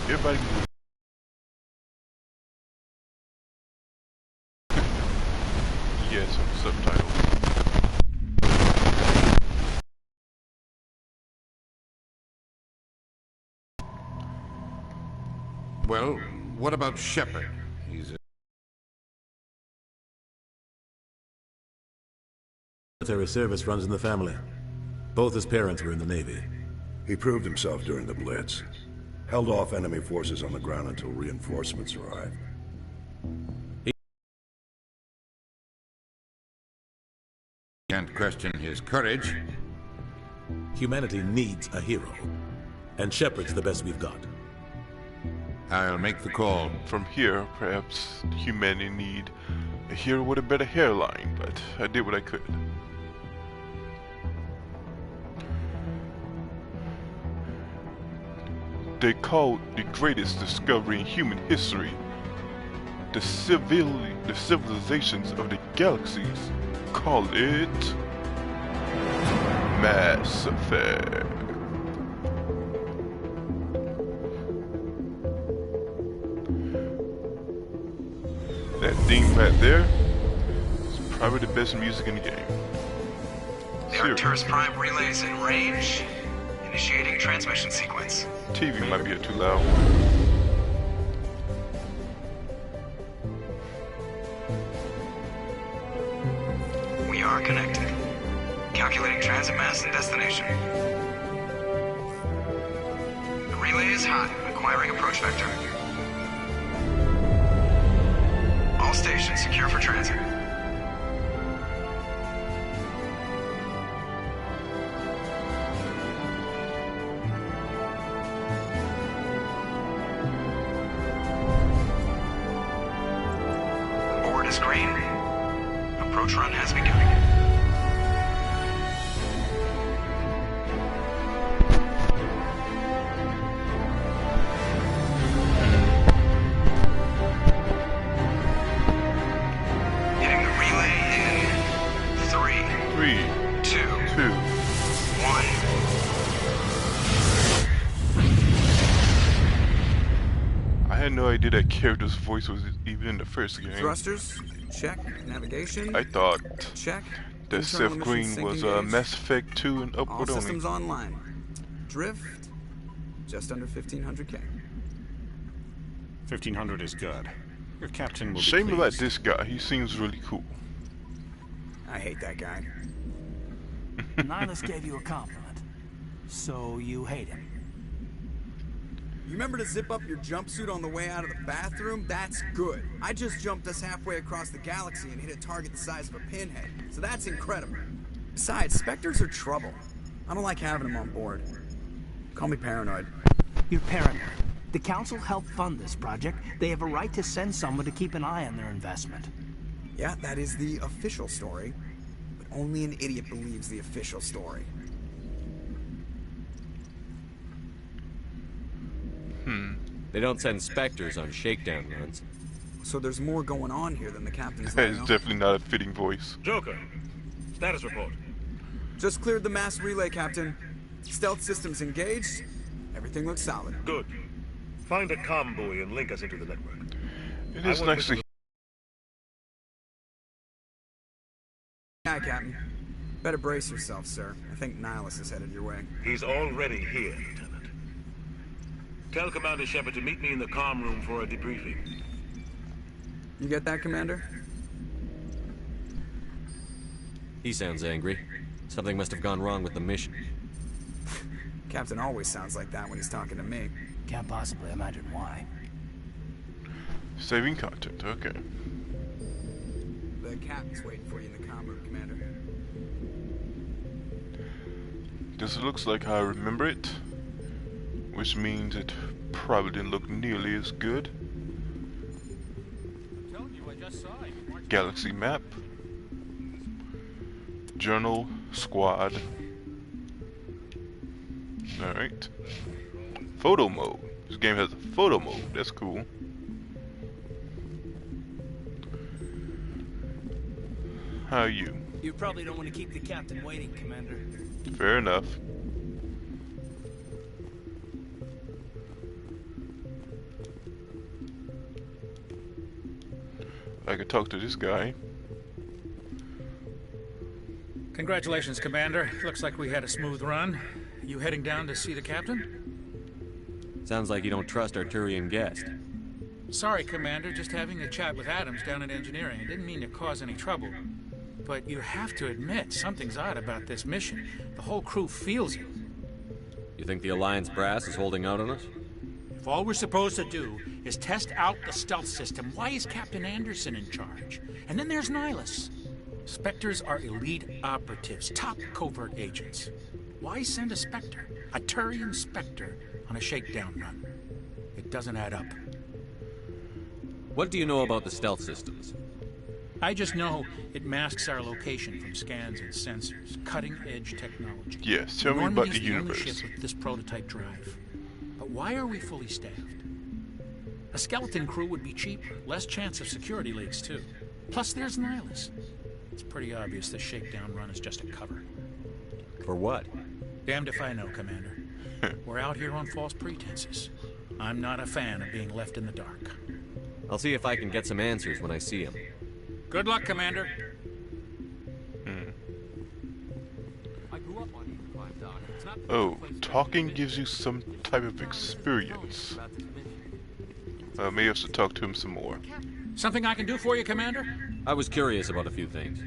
Everybody. Yeah, some subtitles. Well, what about Shepard? He's a military service runs in the family. Both his parents were in the Navy. He proved himself during the Blitz. Held off enemy forces on the ground until reinforcements arrived. Can't question his courage. Humanity needs a hero. And Shepard's the best we've got. I'll make the call. From here, perhaps humanity need a hero with a better hairline, but I did what I could. They called the greatest discovery in human history the civilizations of the galaxies. Call it Mass Effect. That theme right there is probably the best music in the game. The Arcturus Prime relays in range. Initiating transmission sequence. TV might be too loud. We are connected. Calculating transit mass and destination. The relay is hot. Acquiring approach vector. All stations secure for transit. Is green. Approach run has begun. Hitting the relay in 3, 2, 1. I had no idea that character's voice was even in the first game. Thrusters, check. Navigation, I thought check. that Seth Green was Mass Effect 2 and All upward only. systems online. Drift, just under 1500K. 1500 is good. Your captain will be Shame about pleased. this guy. He seems really cool. I hate that guy. Nihilus gave you a compliment, so you hate him. You remember to zip up your jumpsuit on the way out of the bathroom? That's good. I just jumped us halfway across the galaxy and hit a target the size of a pinhead, so that's incredible. Besides, Spectres are trouble. I don't like having them on board. Call me paranoid. You're paranoid. The Council helped fund this project. They have a right to send someone to keep an eye on their investment. Yeah, that is the official story. But only an idiot believes the official story. They don't send Spectres on shakedown runs. So there's more going on here than the captain's That is letting on. definitely not a fitting voice. Joker, status report. Just cleared the mass relay, Captain. Stealth systems engaged. Everything looks solid. Good. Find a comm buoy and link us into the network. It is nice to Yeah, Captain. Better brace yourself, sir. I think Nihilus is headed your way. He's already here, Lieutenant. Tell Commander Shepard to meet me in the comm room for a debriefing. You get that, Commander? He sounds angry. Something must have gone wrong with the mission. Captain always sounds like that when he's talking to me. Can't possibly imagine why. saving content. Okay. The captain's waiting for you in the comm room, Commander. This looks like how I remember it, which means it probably didn't look nearly as good. Galaxy map, journal, squad. Alright. Photo mode. This game has a photo mode. That's cool. How are you? You probably don't want to keep the captain waiting, Commander. Fair enough. I could talk to this guy. Congratulations, Commander. Looks like we had a smooth run. You heading down to see the captain? Sounds like you don't trust our Turian guest. Sorry, Commander. Just having a chat with Adams down at engineering. I didn't mean to cause any trouble. But you have to admit, something's odd about this mission. The whole crew feels it. You think the Alliance brass is holding out on us? If all we're supposed to do is test out the stealth system, why is Captain Anderson in charge? And then there's Nihilus. Spectres are elite operatives, top covert agents. Why send a Spectre, a Turian Spectre, on a shakedown run? It doesn't add up. What do you know about the stealth systems? I just know it masks our location from scans and sensors. Cutting-edge technology. Yes, tell me about the Normandy's universe. only ship with this prototype drive. But why are we fully staffed? A skeleton crew would be cheaper, less chance of security leaks too. Plus there's Nihilus. It's pretty obvious this shakedown run is just a cover. For what? Damned if I know, Commander. We're out here on false pretenses. I'm not a fan of being left in the dark. I'll see if I can get some answers when I see him. Good luck, Commander. I grew up on Eden Prime, Doc. It's not Oh, talking gives you some type of experience. Maybe I have to talk to him some more. Something I can do for you, Commander? I was curious about a few things.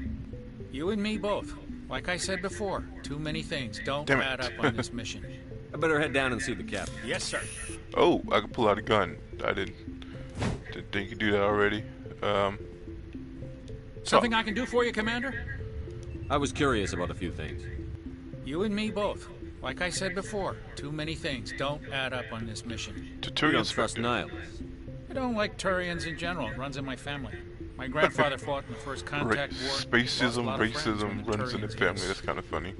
You and me both. Like I said before, too many things don't Damn it. add up on this mission. I better head down and see the captain. Yes, sir. Oh, I can pull out a gun. I didn't think you do that already. Something I can do for you, Commander? I was curious about a few things. You and me both. Like I said before, too many things don't add up on this mission. To You Turian don't trust Spectre. Nihilus. I don't like Turians in general. It runs in my family. My grandfather fought in the First Contact War. Spacism, Lost a lot of friends when racism the runs in the Turians family. hit us. That's kind of funny.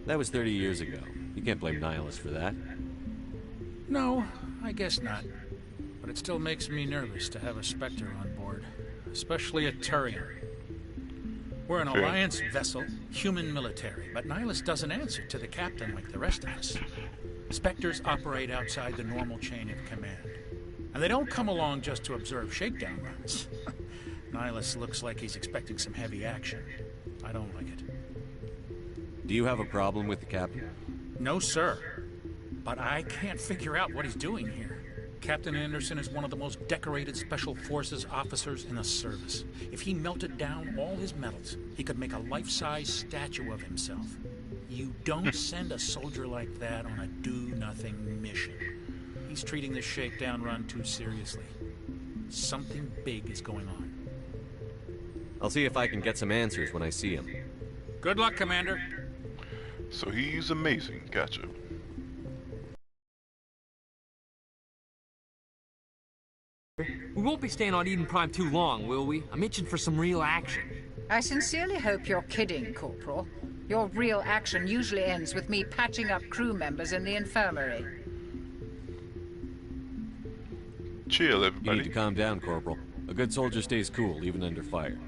That was 30 years ago. You can't blame Nihilus for that. No, I guess not. But it still makes me nervous to have a Spectre on board. Especially a Turian. We're an Fair. Alliance vessel, human military, but Nihilus doesn't answer to the captain like the rest of us. Spectres operate outside the normal chain of command. And they don't come along just to observe shakedown runs. Nihilus looks like he's expecting some heavy action. I don't like it. Do you have a problem with the captain? No, sir. But I can't figure out what he's doing here. Captain Anderson is one of the most decorated Special Forces officers in the service. If he melted down all his medals, he could make a life-size statue of himself. You don't send a soldier like that on a do-nothing mission. He's treating this shakedown run too seriously. Something big is going on. I'll see if I can get some answers when I see him. Good luck, Commander. So he's amazing. Gotcha. We won't be staying on Eden Prime too long, will we? I'm itching for some real action. I sincerely hope you're kidding, Corporal. Your real action usually ends with me patching up crew members in the infirmary. Chill, You everybody. need to calm down, Corporal. A good soldier stays cool, even under fire.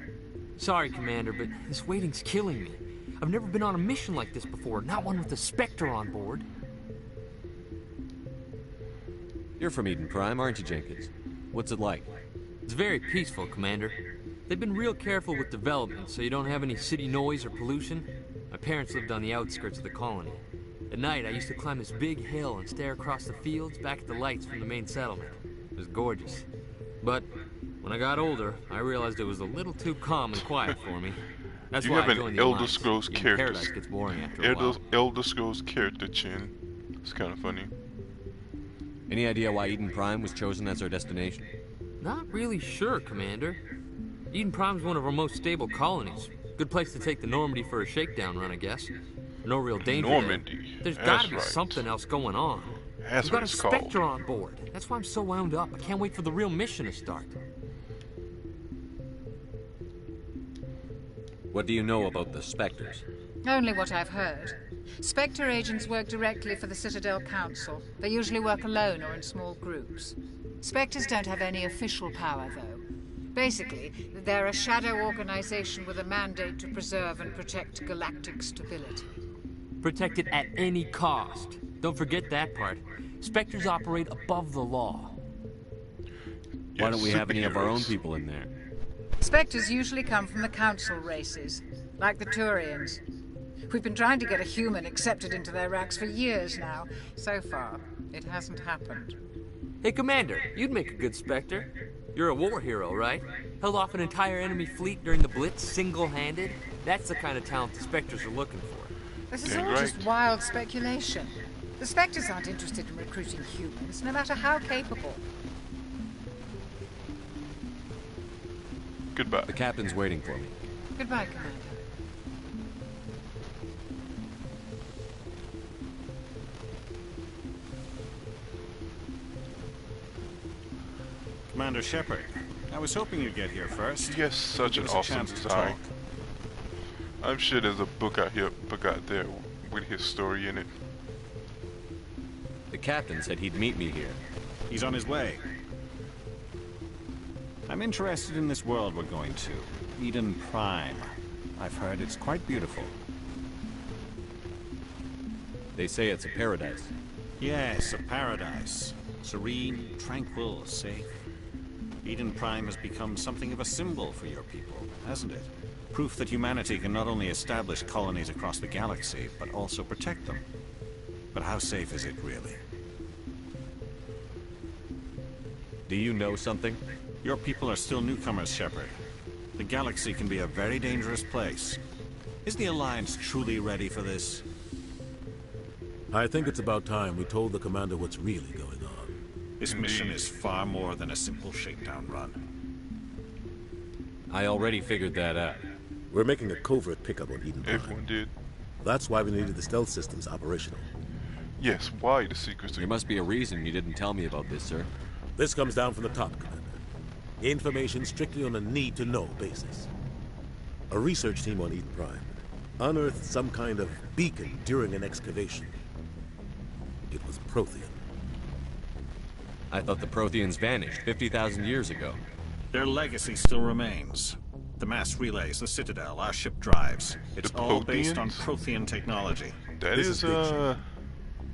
Sorry, Commander, but this waiting's killing me. I've never been on a mission like this before, not one with a Spectre on board. You're from Eden Prime, aren't you, Jenkins? What's it like? It's very peaceful, Commander. They've been real careful with development, so you don't have any city noise or pollution. My parents lived on the outskirts of the colony. At night, I used to climb this big hill and stare across the fields back at the lights from the main settlement. It was gorgeous. But when I got older, I realized it was a little too calm and quiet for me. That's You why have I an joined the Elder Alliance. Scrolls Even character. Paradise gets boring after a while. Elder Scrolls character chin. It's kind of funny. Any idea why Eden Prime was chosen as our destination? Not really sure, Commander. Eden Prime's one of our most stable colonies. Good place to take the Normandy for a shakedown run, I guess. No real danger Normandy. there. There's That's gotta be right. something else going on. That's We've what got a it's called. Spectre on board. That's why I'm so wound up. I can't wait for the real mission to start. What do you know about the Spectres? Only what I've heard. Spectre agents work directly for the Citadel Council. They usually work alone or in small groups. Spectres don't have any official power, though. Basically, they're a shadow organization with a mandate to preserve and protect galactic stability. Protect it at any cost. Don't forget that part. Spectres operate above the law. Why don't we have any of our own people in there? Spectres usually come from the council races, like the Turians. We've been trying to get a human accepted into their ranks for years now. So far, it hasn't happened. Hey, Commander, you'd make a good Spectre. You're a war hero, right? Held off an entire enemy fleet during the Blitz single-handed? That's the kind of talent the Spectres are looking for. This is all just wild speculation. The Spectres aren't interested in recruiting humans, no matter how capable. Goodbye. The captain's waiting for me. Goodbye, Commander. Commander Shepard, I was hoping you'd get here first. Yes, such an awesome design. I'm sure there's a book out there with his story in it. The captain said he'd meet me here. He's on his way. I'm interested in this world we're going to. Eden Prime. I've heard it's quite beautiful. They say it's a paradise. Yes, a paradise. Serene, tranquil, safe. Eden Prime has become something of a symbol for your people, hasn't it? Proof that humanity can not only establish colonies across the galaxy, but also protect them. But how safe is it, really? Do you know something? Your people are still newcomers, Shepard. The galaxy can be a very dangerous place. Is the Alliance truly ready for this? I think it's about time we told the commander what's really going on. This mission is far more than a simple shakedown run. I already figured that out. We're making a covert pickup on Eden Prime. Everyone did. That's why we needed the stealth systems operational. Yes, why the secrecy? There must be a reason you didn't tell me about this, sir. This comes down from the top, Commander. Information strictly on a need-to-know basis. A research team on Eden Prime unearthed some kind of beacon during an excavation. It was Prothean. I thought the Protheans vanished 50,000 years ago. Their legacy still remains. The mass relays, the Citadel, our ship drives. It's all based on Prothean technology. That is the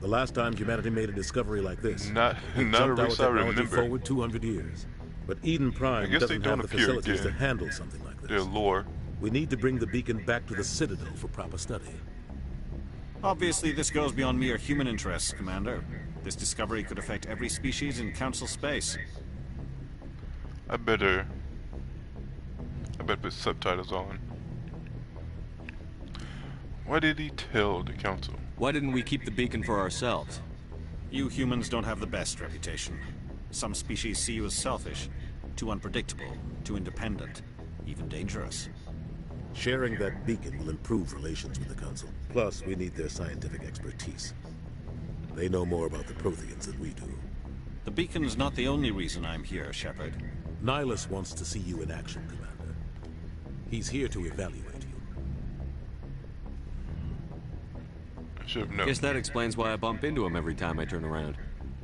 last time humanity made a discovery like this. Not a race I remember. Forward 200 years. But Eden Prime doesn't have the facilities to handle something like this. Their lore. We need to bring the beacon back to the Citadel for proper study. Obviously, this goes beyond mere human interests, Commander. This discovery could affect every species in Council space. I better put subtitles on. Why did he tell the Council? Why didn't we keep the beacon for ourselves? You humans don't have the best reputation. Some species see you as selfish, too unpredictable, too independent, even dangerous. Sharing that beacon will improve relations with the Council. Plus, we need their scientific expertise. They know more about the Protheans than we do. The beacon's not the only reason I'm here, Shepard. Nihilus wants to see you in action, Commander. He's here to evaluate you. I should have known. Guess that explains why I bump into him every time I turn around.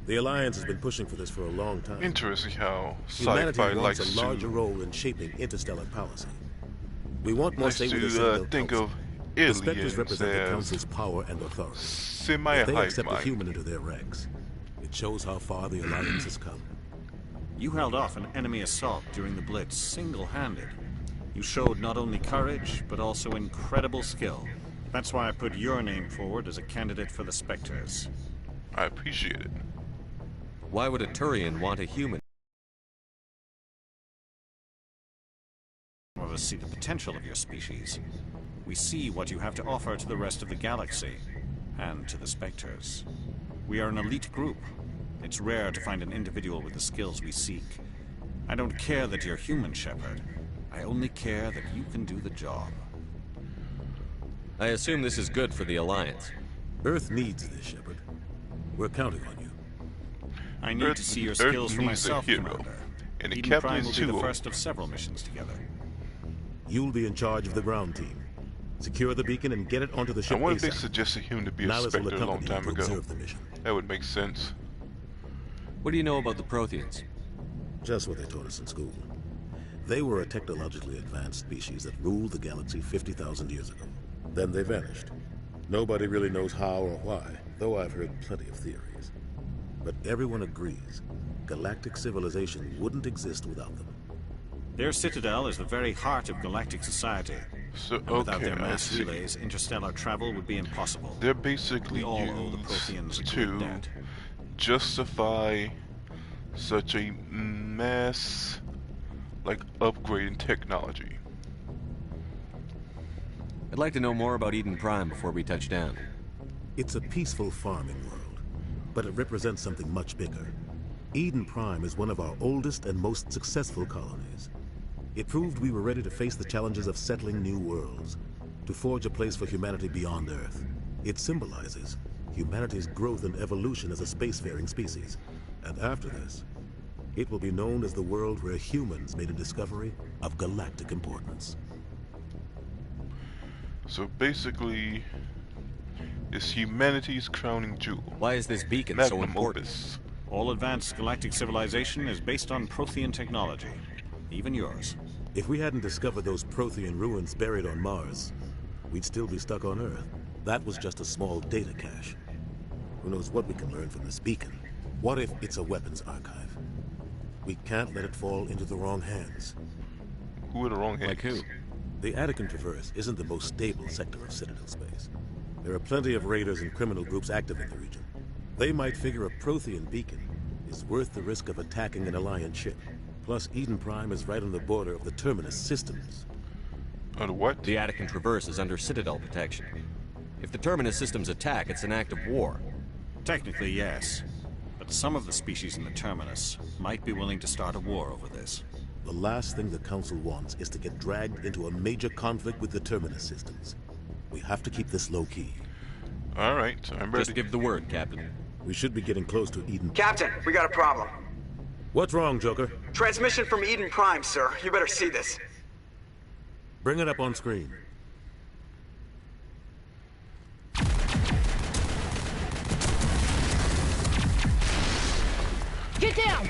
The Alliance has been pushing for this for a long time. Interesting how humanity sci-fi wants likes a larger to role in shaping interstellar policy. We want more say with the to think of aliens the Spectres represent the as Council's power and authority. If they Semi-hype accept a mind. human into their ranks, it shows how far the Alliance has come. You held off an enemy assault during the Blitz single-handed. You showed not only courage, but also incredible skill. That's why I put your name forward as a candidate for the Spectres. I appreciate it. Why would a Turian want a human? Of us see the potential of your species. We see what you have to offer to the rest of the galaxy, and to the Spectres. We are an elite group. It's rare to find an individual with the skills we seek. I don't care that you're human, Shepard. I only care that you can do the job. I assume this is good for the Alliance. Earth needs this, Shepard. We're counting on you. I need to see your skills for myself, Commander. And the Eden captain Prime is will be too the old. first of several missions together. You'll be in charge of the ground team. Secure the beacon and get it onto the I ship wonder if they ASAP. suggested him to be a Nihilus will Spectre a long accompany time you to ago. observe the mission. That would make sense. What do you know about the Protheans? Just what they taught us in school. They were a technologically advanced species that ruled the galaxy 50,000 years ago. Then they vanished. Nobody really knows how or why, though I've heard plenty of theories. But everyone agrees, galactic civilization wouldn't exist without them. Their citadel is the very heart of galactic society. So, And without okay, their I mass see. relays, interstellar travel would be impossible. They're basically We all owe the Protheans a used great to debt. justify such a mass, like, upgrade in technology. I'd like to know more about Eden Prime before we touch down. It's a peaceful farming world, but it represents something much bigger. Eden Prime is one of our oldest and most successful colonies. It proved we were ready to face the challenges of settling new worlds, to forge a place for humanity beyond Earth. It symbolizes humanity's growth and evolution as a spacefaring species. And after this, it will be known as the world where humans made a discovery of galactic importance. So basically, it's humanity's crowning jewel. Why is this beacon so Magnum important? opus. All advanced galactic civilization is based on Prothean technology. Even yours. If we hadn't discovered those Prothean ruins buried on Mars, we'd still be stuck on Earth. That was just a small data cache. Who knows what we can learn from this beacon? What if it's a weapons archive? We can't let it fall into the wrong hands. Who are the wrong hands? Like who? The Attican Traverse isn't the most stable sector of Citadel space. There are plenty of raiders and criminal groups active in the region. They might figure a Prothean beacon is worth the risk of attacking an Alliance ship. Plus, Eden Prime is right on the border of the Terminus systems. Under what? The Attican Traverse is under Citadel protection. If the Terminus systems attack, it's an act of war. Technically, yes. But some of the species in the Terminus might be willing to start a war over this. The last thing the Council wants is to get dragged into a major conflict with the Terminus systems. We have to keep this low-key. All right, I'm ready. Just give the word, Captain. We should be getting close to Eden. Captain, we got a problem. What's wrong, Joker? Transmission from Eden Prime, sir. You better see this. Bring it up on screen. Get down!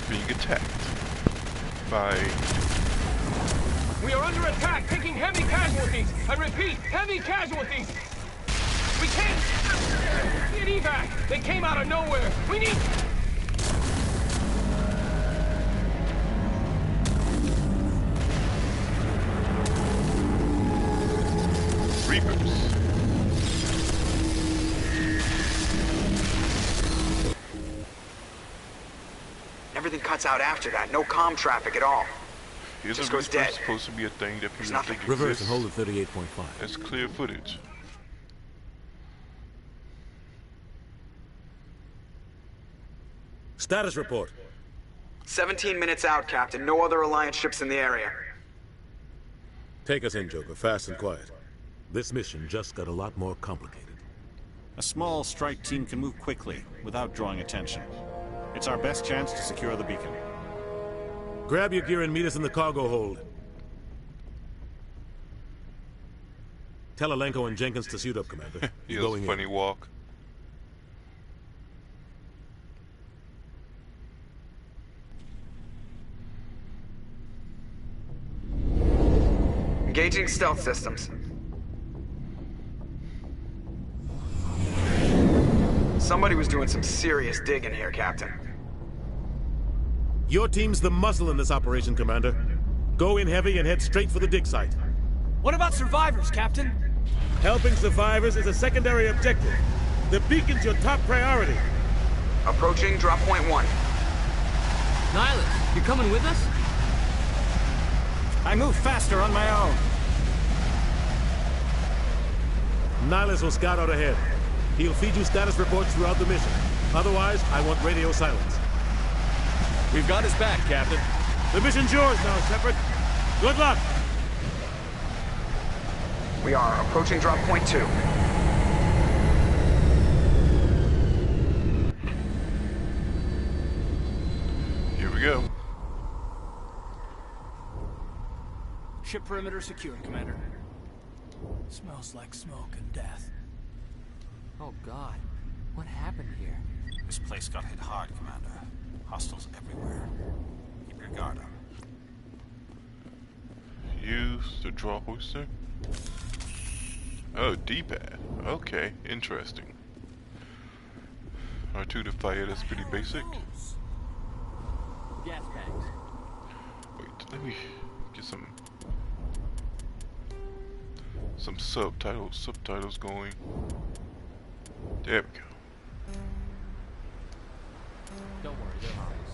Being attacked by... We are under attack, taking heavy casualties. I repeat, heavy casualties. We can't get evac. They came out of nowhere. We need... Reapers. Everything cuts out after that. No comm traffic at all. Is Just a goes Reaper dead. supposed to be a thing that people nothing. think Reverse exists? and hold at 38.5. That's clear footage. Status report. 17 minutes out, Captain. No other Alliance ships in the area. Take us in, Joker, fast and quiet. This mission just got a lot more complicated. A small strike team can move quickly, without drawing attention. It's our best chance to secure the beacon. Grab your gear and meet us in the cargo hold. Tell Alenko and Jenkins to suit up, Commander. He You're has going a funny walk. Engaging stealth systems. Somebody was doing some serious digging here, Captain. Your team's the muscle in this operation, Commander. Go in heavy and head straight for the dig site. What about survivors, Captain? Helping survivors is a secondary objective. The beacon's your top priority. Approaching drop point 1. Nihilus, you coming with us? I move faster on my own. Nihilus will scout out ahead. He'll feed you status reports throughout the mission. Otherwise, I want radio silence. We've got his back, Captain. The mission's yours now, Shepard. Good luck! We are approaching drop point 2. Here we go. Ship perimeter secured, Commander. Smells like smoke and death. Oh, God. What happened here? This place got hit hard, Commander. Hostiles everywhere. Keep your guard up. Use the draw hoister. Oh, D-pad. Okay, interesting. R2 to fire, that's pretty basic. Gas bags. Wait, let me get some subtitles going. There we go. Don't worry, they're harmless.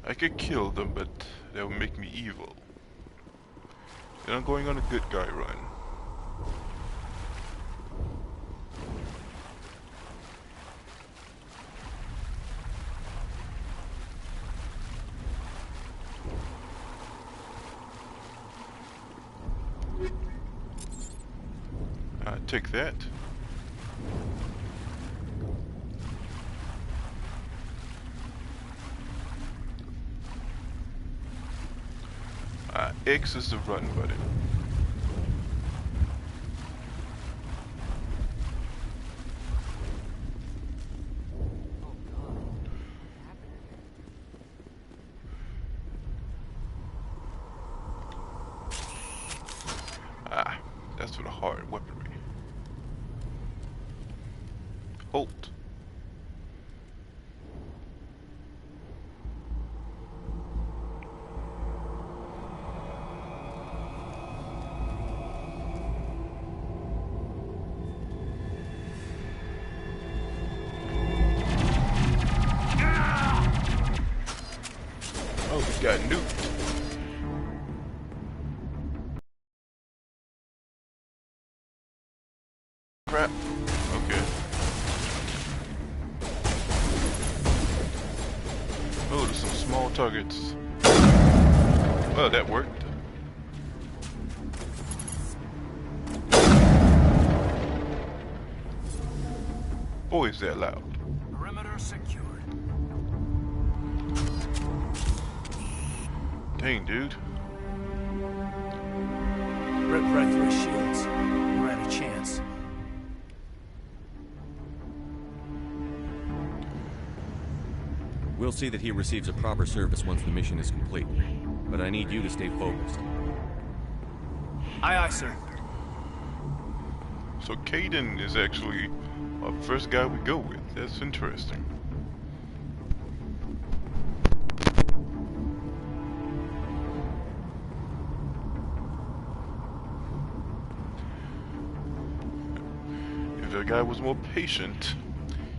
I could kill them, but that would make me evil. And I'm going on a good guy run. Take that. X is the run button. That's for the hard weaponry. Hold. Oh, we got nuked. Crap. Okay. Oh, there's some small targets. Well, that worked. Boy, is that loud. Perimeter secured. Dang, dude. Rip right through his shields. We're at a chance. We'll see that he receives a proper service once the mission is complete. But I need you to stay focused. Aye, aye, sir. So Caden is actually our first guy we go with. That's interesting. If the guy was more patient,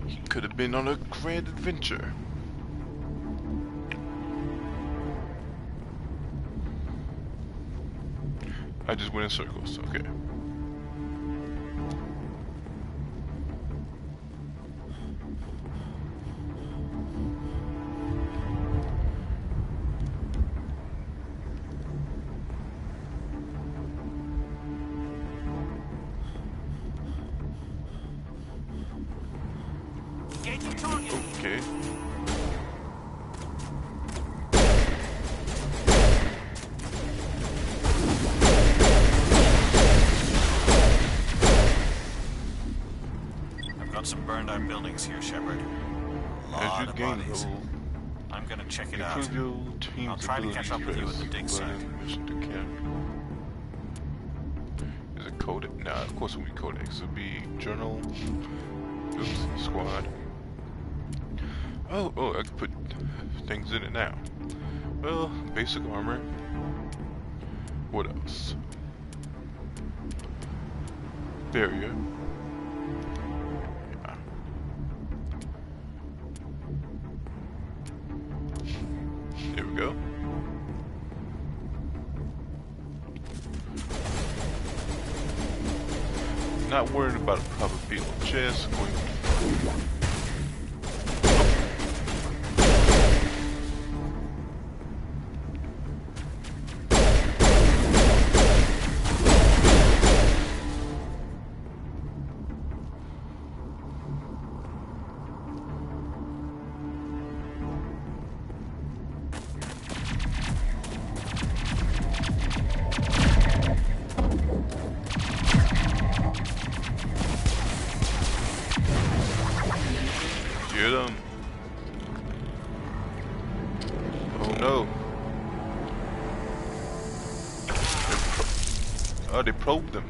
he could have been on a grand adventure. I just went in circles, okay. Okay. I've got some burned out buildings here, Shepard. A lot of bodies. I'm gonna check it out. I'll try to catch up with you at the dig site. Is it coded? Nah, of course it will be codex. It'll be journal. Oops, squad. Oh, I can put things in it now. Well, basic armor. What else? Barrier. Yeah. There we go. Not worried about a proper field. Just going to Oh, they probed them.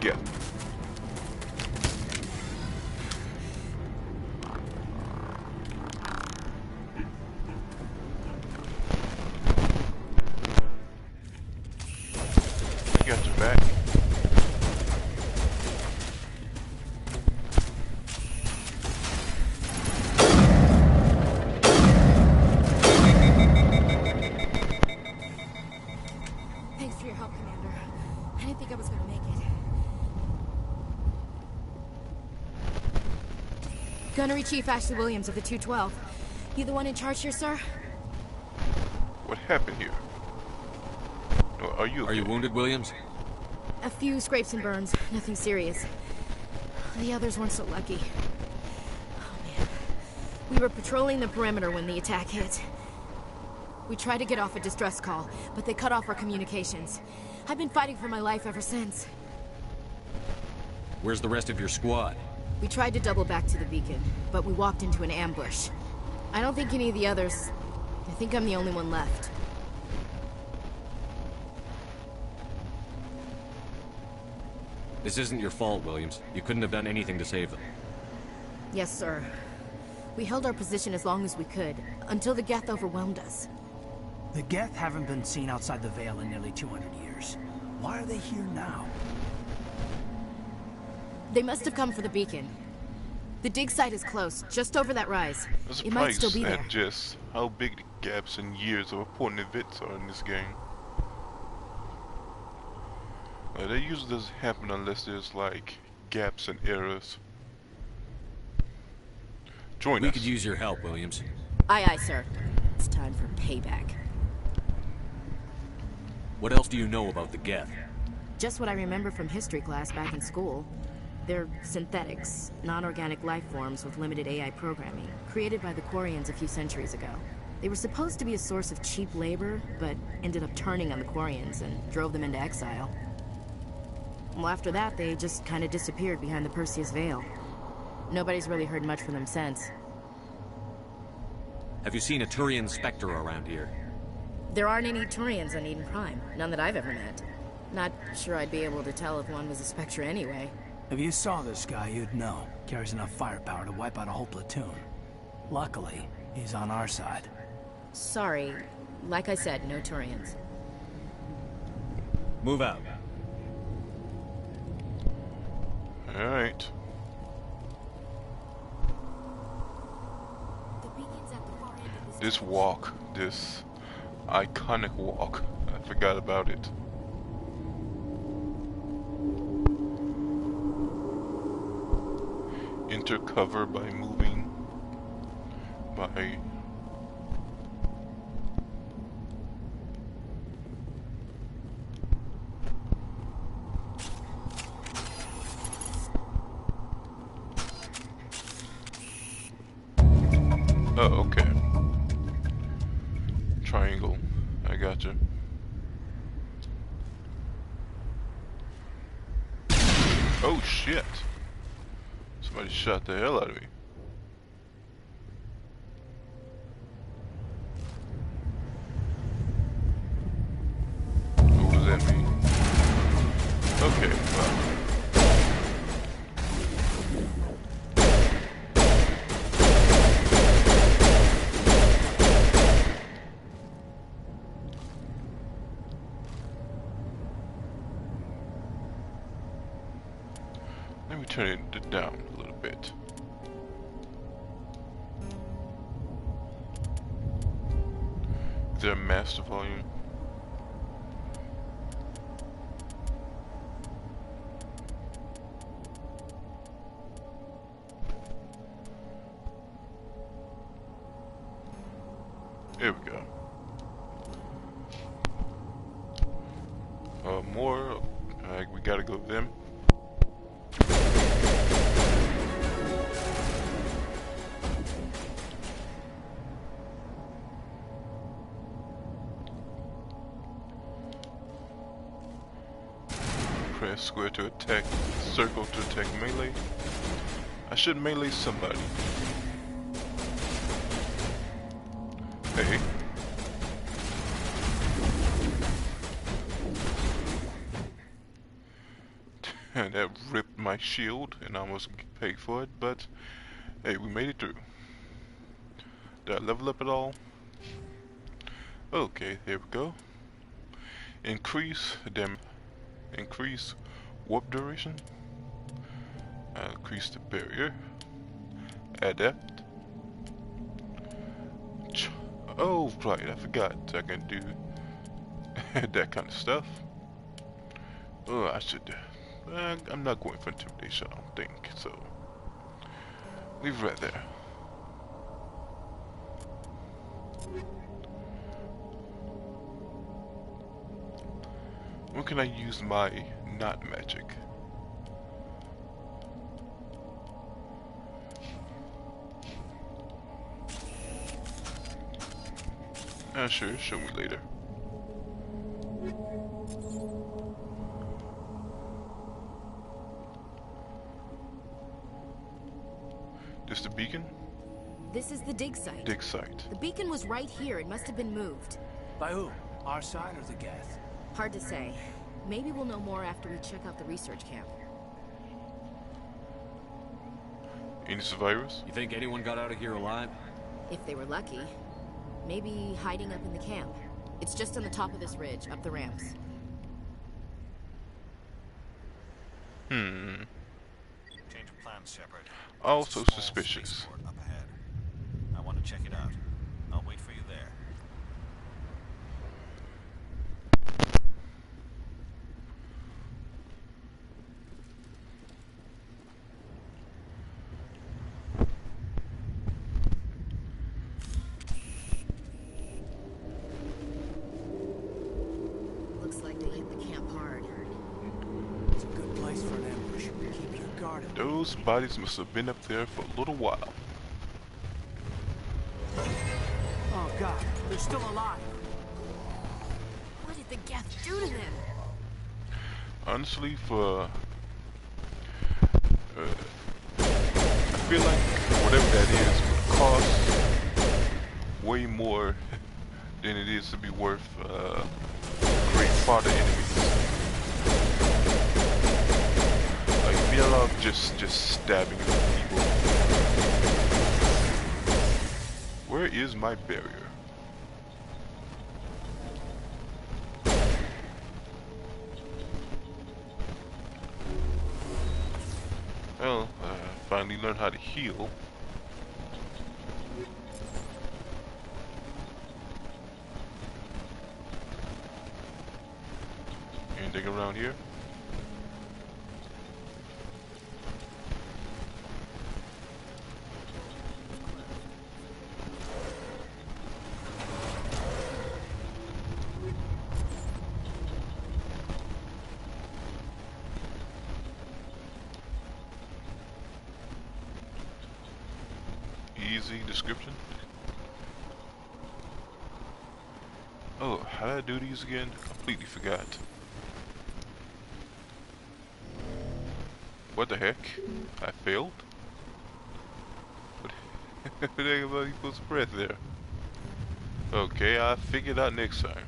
Yeah. I got your back. Thanks for your help, Commander. I didn't think I was gonna make it. Gunnery Chief Ashley Williams of the 212. You the one in charge here, sir? What happened here? Are you okay? Are you wounded, Williams? A few scrapes and burns. Nothing serious. The others weren't so lucky. Oh, man. We were patrolling the perimeter when the attack hit. We tried to get off a distress call, but they cut off our communications. I've been fighting for my life ever since. Where's the rest of your squad? We tried to double back to the beacon, but we walked into an ambush. I don't think any of the others... I think I'm the only one left. This isn't your fault, Williams. You couldn't have done anything to save them. Yes, sir. We held our position as long as we could, until the Geth overwhelmed us. The Geth haven't been seen outside the Veil in nearly 200 years. Why are they here now? They must have come for the beacon. The dig site is close, just over that rise. I'm It might still be surprised there. at just how big the gaps and years of important events are in this game. That usually doesn't happen unless there's like gaps and errors. Join us. We could use your help, Williams. Aye, aye, sir. It's time for payback. What else do you know about the Geth? Just what I remember from history class back in school. They're synthetics, non-organic life forms with limited AI programming, created by the Quarians a few centuries ago. They were supposed to be a source of cheap labor, but ended up turning on the Quarians and drove them into exile. Well, after that, they just kind of disappeared behind the Perseus Veil. Nobody's really heard much from them since. Have you seen a Turian Spectre around here? There aren't any Turians on Eden Prime. None that I've ever met. Not sure I'd be able to tell if one was a Spectre anyway. If you saw this guy, you'd know. Carries enough firepower to wipe out a whole platoon. Luckily, he's on our side. Sorry. Like I said, no Turians. Move out. Alright. This walk, this iconic walk, I forgot about it. Enter cover by moving by oh, okay. Triangle. I gotcha. Oh shit. Somebody shot the hell out of me. What was that mean? Okay, well. Let me turn it down a little bit. Is there a master volume? There we go. More. We gotta go with them. Press square to attack, circle to attack melee. I should melee somebody. Hey. And that ripped my shield and I almost paid for it, but hey, we made it through. Did I level up at all? Okay, here we go. Increase warp duration. Increase the barrier. Adept. Oh right, I forgot I can do that kind of stuff. Oh, I should. I'm not going for intimidation, I don't think so. Leave it right there. When can I use my not magic? Sure, show me later. This the beacon? This is the dig site. Dig site. The beacon was right here. It must have been moved. By who? Our side or the Geth? Hard to say. Maybe we'll know more after we check out the research camp. Any survivors? You think anyone got out of here alive? If they were lucky. Maybe hiding up in the camp. It's just on the top of this ridge, up the ramps. Change of plans, Shepard. Also suspicious. Up ahead. I want to check it out. I'll wait for you there. Looks like they hit the camp hard. It's a good place for an ambush. Keep your guard up. Those bodies must have been up there for a little while. Oh god, they're still alive. What did the Geth do to them? Honestly, for I feel like whatever that is would cost way more than it is to be worth great fodder enemies. Like me, I love just stabbing people. Where is my barrier? Well, I finally learned how to heal. Anything around here? Easy description. Oh, how did I do these again? Completely forgot. What the heck? I failed? What the heck am I supposed to press there? Okay, I'll figure it out next time.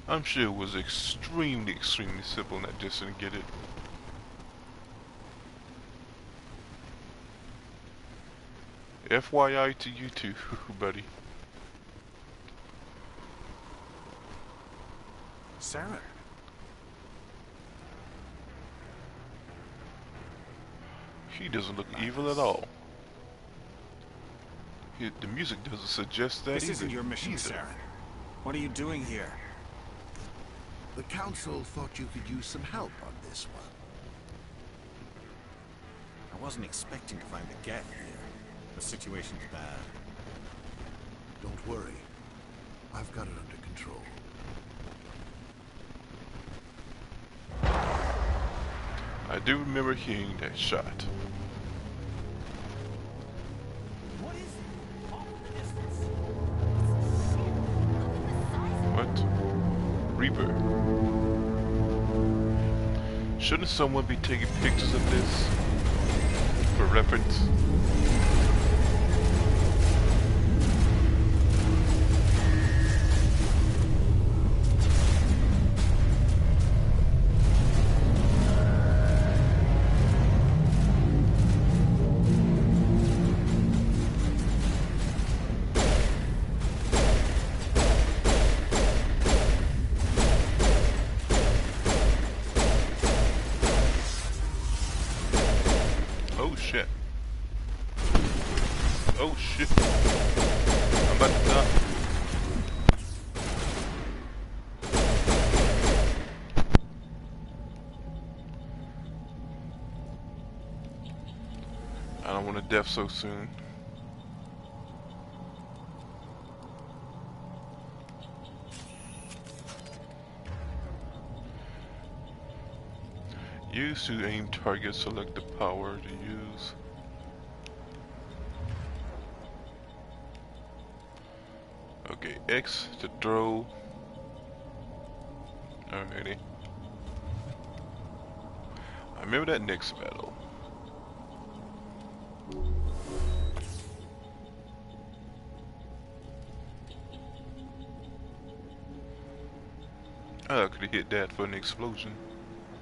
I'm sure it was extremely simple and I just didn't get it. FYI to you too, buddy. Sarah. She doesn't look evil at all. The music doesn't suggest that This either. isn't your mission, Sarah. What are you doing here? The Council thought you could use some help on this one. I wasn't expecting to find the Geth here. The situation's bad. Don't worry. I've got it under control. I do remember hearing that shot. What is it? Off in the distance. What? Reaper. Shouldn't someone be taking pictures of this for reference? Oh shit. Oh shit. I'm about to die. I don't want to death so soon. Use to aim target, select the power to use. Okay, X to throw. Alrighty. I remember that next battle. I could have hit that for an explosion.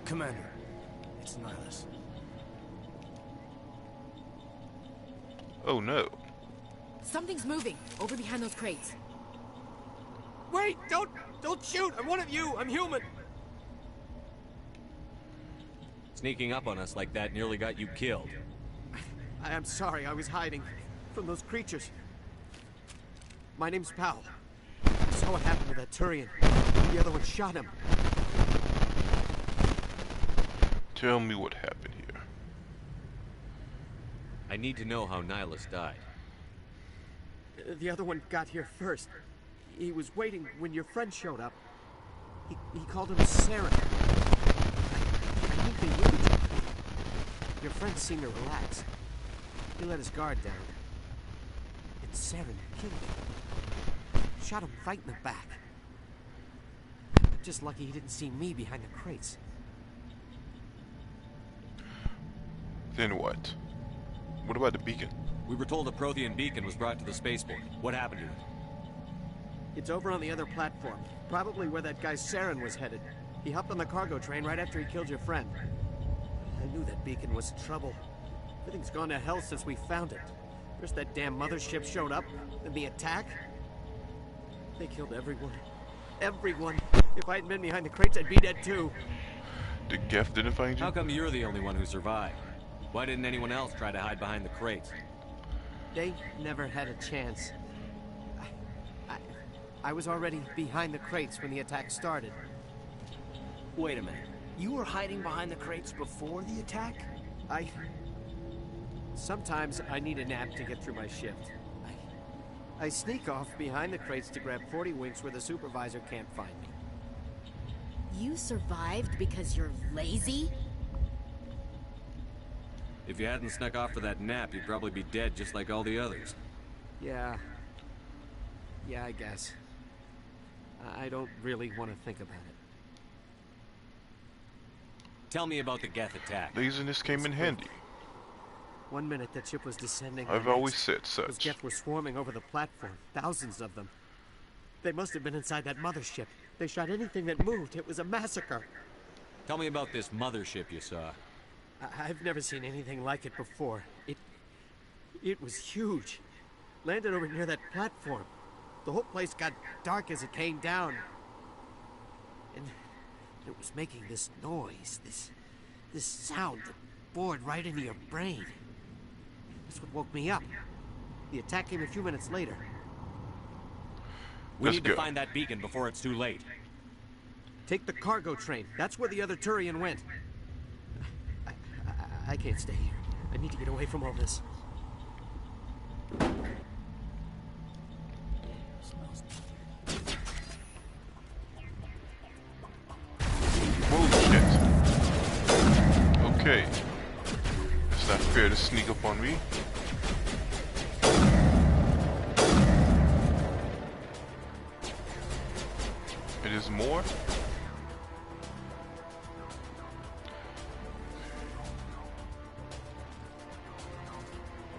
Commander, it's Nihilus. Oh no. Something's moving over behind those crates. Wait! Don't shoot! I'm one of you! I'm human! Sneaking up on us like that nearly got you killed. I'm sorry, I was hiding from those creatures. My name's Powell. I saw what happened to that Turian. The other one shot him. Tell me what happened here. I need to know how Nihilus died. The other one got here first. He was waiting when your friend showed up. He called him Saren. I think they knew each other. Your friend seemed to relax. He let his guard down. And Saren killed him. Shot him right in the back. I'm just lucky he didn't see me behind the crates. Then what? What about the beacon? We were told a Prothean beacon was brought to the spaceport. What happened to it? It's over on the other platform. Probably where that guy Saren was headed. He hopped on the cargo train right after he killed your friend. I knew that beacon was trouble. Everything's gone to hell since we found it. First that damn mothership showed up, then the attack. They killed everyone. Everyone. If I hadn't been behind the crates, I'd be dead too. The Geth didn't find you? How come you're the only one who survived? Why didn't anyone else try to hide behind the crates? They never had a chance. I was already behind the crates when the attack started. Wait a minute. You were hiding behind the crates before the attack? Sometimes I need a nap to get through my shift. I sneak off behind the crates to grab 40 winks where the supervisor can't find me. You survived because you're lazy? If you hadn't snuck off for that nap, you'd probably be dead just like all the others. Yeah, I guess. I don't really want to think about it. Tell me about the Geth attack. Laziness came in handy. 1 minute that ship was descending. I've always said such. Those Geth were swarming over the platform. Thousands of them. They must have been inside that mothership. They shot anything that moved. It was a massacre. Tell me about this mothership you saw. I've never seen anything like it before. It was huge. Landed over near that platform. The whole place got dark as it came down. And it was making this noise, this sound that bored right into your brain. That's what woke me up. The attack came a few minutes later. We need to find that beacon before it's too late. Take the cargo train. That's where the other Turian went. I can't stay here. I need to get away from all this. Bullshit. Okay. It's not fair to sneak up on me. It is more.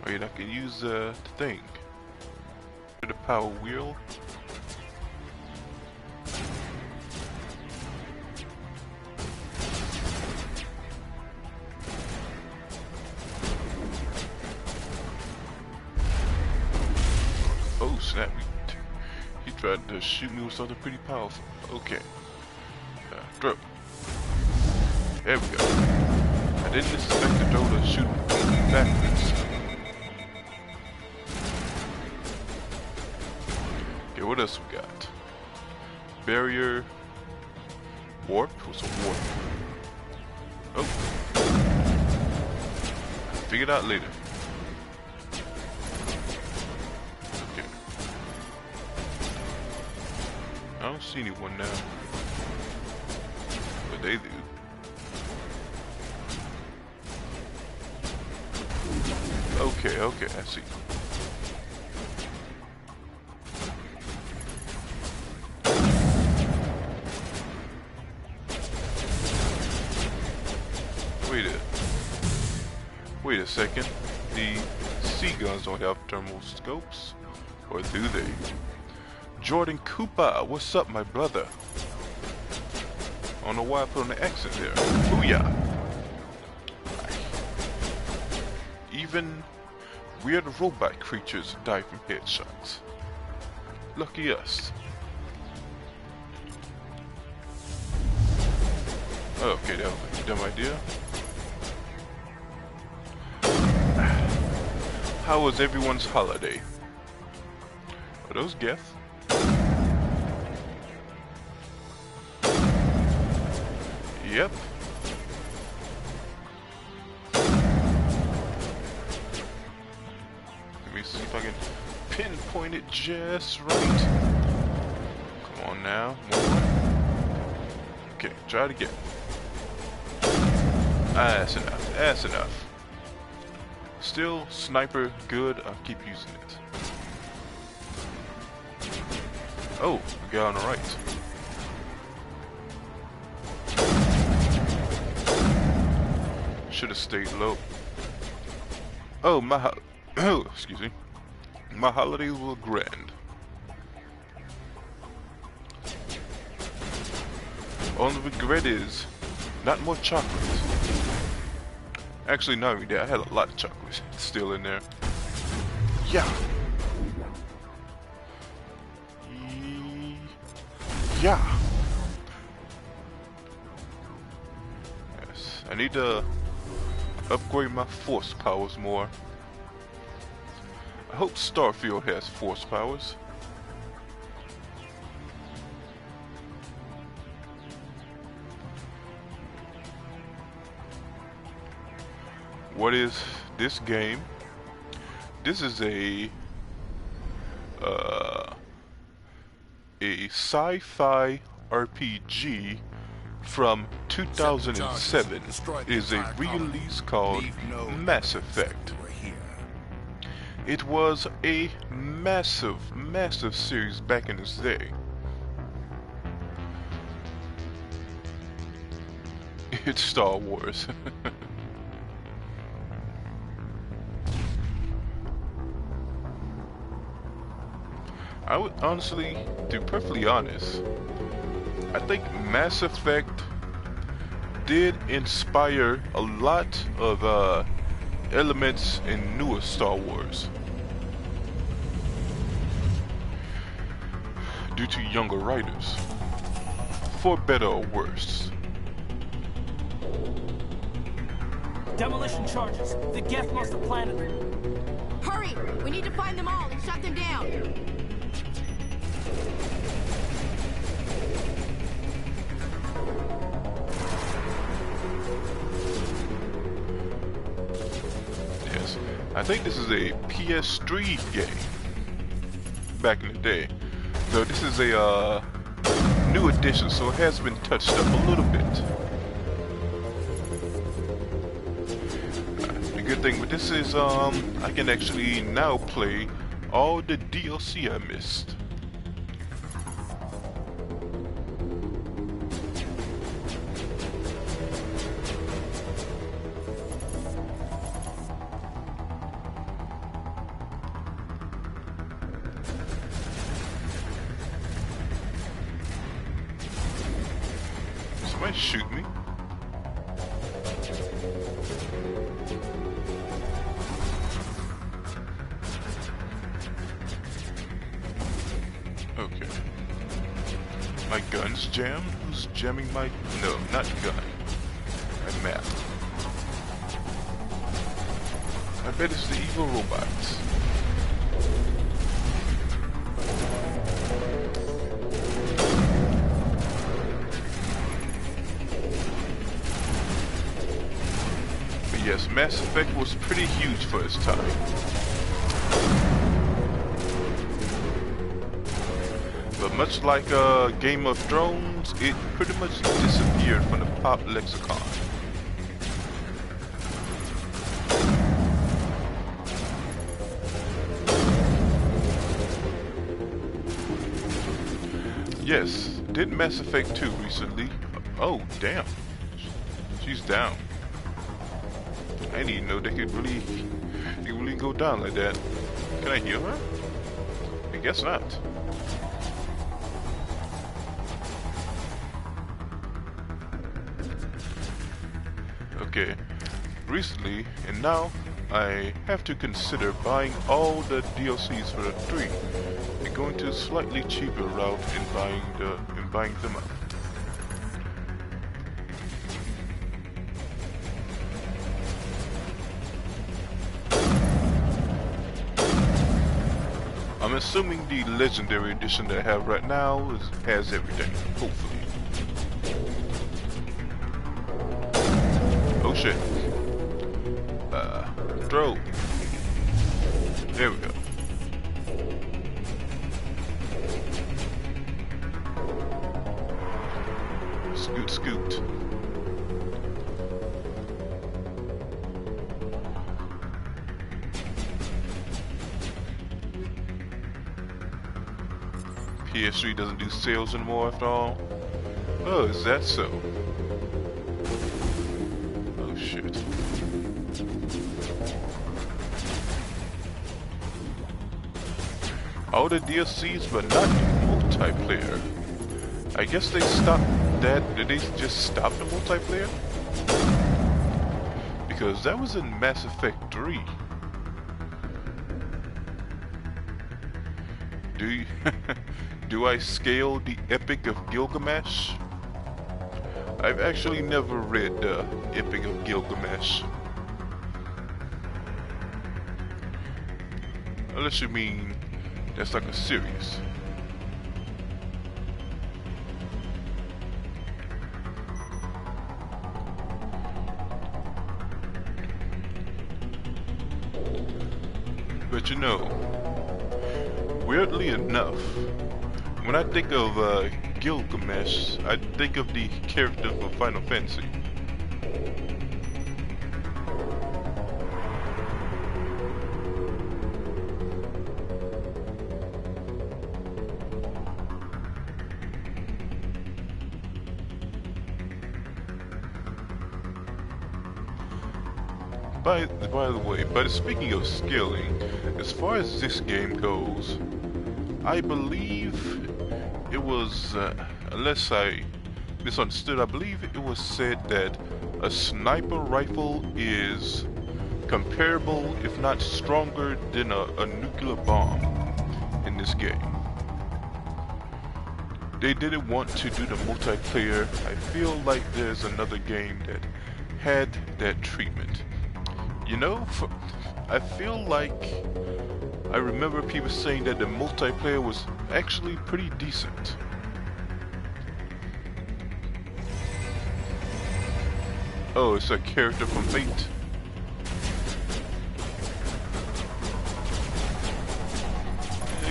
Wait, I can use the thing. The power wheel. Oh snap, he tried to shoot me with something pretty powerful. Okay. Throw. There we go. I didn't expect the throw to shoot back. what else we got? Barrier. Warp? What's a warp? Oh. Figure it out later. Okay. I don't see anyone now. But they do. Okay, okay, I see. Wait a second. The sea guns don't have thermal scopes, or do they? Jordan Cooper, what's up, my brother? I don't know why I put on the accent there. Booyah! Even weird robot creatures die from headshots. Lucky us. Okay, that was a dumb idea. How was everyone's holiday? Are those Geth? Yep. Let me see if I can pinpoint it just right. Come on now. More. Okay, try it again. That's enough. That's enough. Still, sniper, good. I'll keep using it. Oh, we got on the right. Should have stayed low. Oh, oh, excuse me. My holidays were grand. Only regret is not more chocolate. Actually, no, I had a lot of chocolate still in there. Yeah. Yeah. Yes, I need to upgrade my force powers more. I hope Starfield has force powers. What is this game? This is a sci-fi RPG from 2007. It is a re-release called Mass Effect. It was a massive series back in its day. It's Star Wars. I would honestly, to be perfectly honest, I think Mass Effect did inspire a lot of elements in newer Star Wars due to younger writers, for better or worse. Demolition charges. The Geth must have planted them. Hurry! We need to find them all and shut them down. Yes, I think this is a PS3 game back in the day. So this is a new edition, so it has been touched up a little bit. The good thing with this is I can actually now play all the DLC I missed. Somebody shoot me. Okay. My gun's jammed? Who's jamming my... No, not gun. My map. I bet it's the evil robots. Yes, Mass Effect was pretty huge for its time. But much like Game of Thrones, it pretty much disappeared from the pop lexicon. Yes, did Mass Effect 2 recently. Oh, damn. She's down. I didn't even know they could really go down like that. Can I heal her? I guess not. Okay, recently, and now, I have to consider buying all the DLCs for the 3 and going to a slightly cheaper route in buying them up. I'm assuming the Legendary Edition that I have right now has everything, hopefully. Oh shit. Throw. There we go. Scoot, scoot. PS3 doesn't do sales anymore after all. Oh, is that so? Oh shit. All the DLCs, but not multiplayer. I guess they stopped that. Did they just stop the multiplayer? Because that was in Mass Effect 3. Do I scale the Epic of Gilgamesh? I've actually never read the Epic of Gilgamesh. Unless you mean that's like a series. But you know, weirdly enough, when I think of Gilgamesh, I think of the character from Final Fantasy. By the way, but speaking of scaling, as far as this game goes, I believe it was, unless I misunderstood, I believe it was said that a sniper rifle is comparable, if not stronger, than a nuclear bomb in this game. They didn't want to do the multiplayer. I feel like there's another game that had that treatment. You know, I feel like I remember people saying that the multiplayer was actually pretty decent. Oh, it's a character from Fate.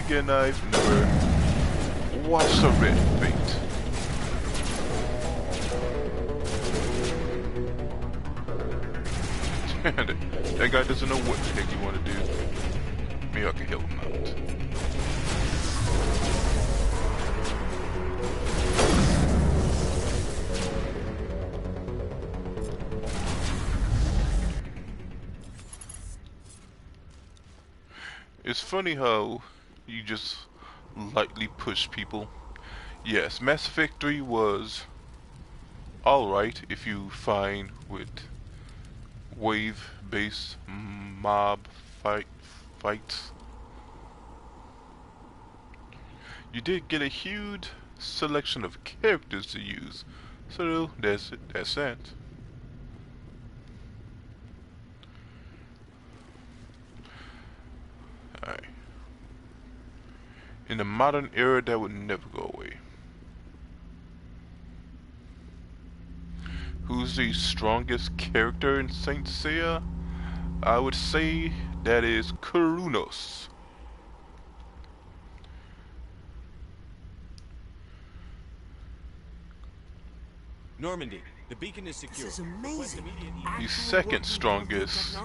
Again, I've never watched or read Fate. That guy doesn't know what the heck you want to do. Maybe I can help him out. It's funny how you just lightly push people. Yes, Mass Effect 3 was alright if you find with wave-based mob fights. You did get a huge selection of characters to use, so that's that. Alright. In the modern era, that would never go away. Who's the strongest character in Saint Seiya, I would say that is Kurunos. Normandy, the beacon is secure. This is amazing. The second strongest,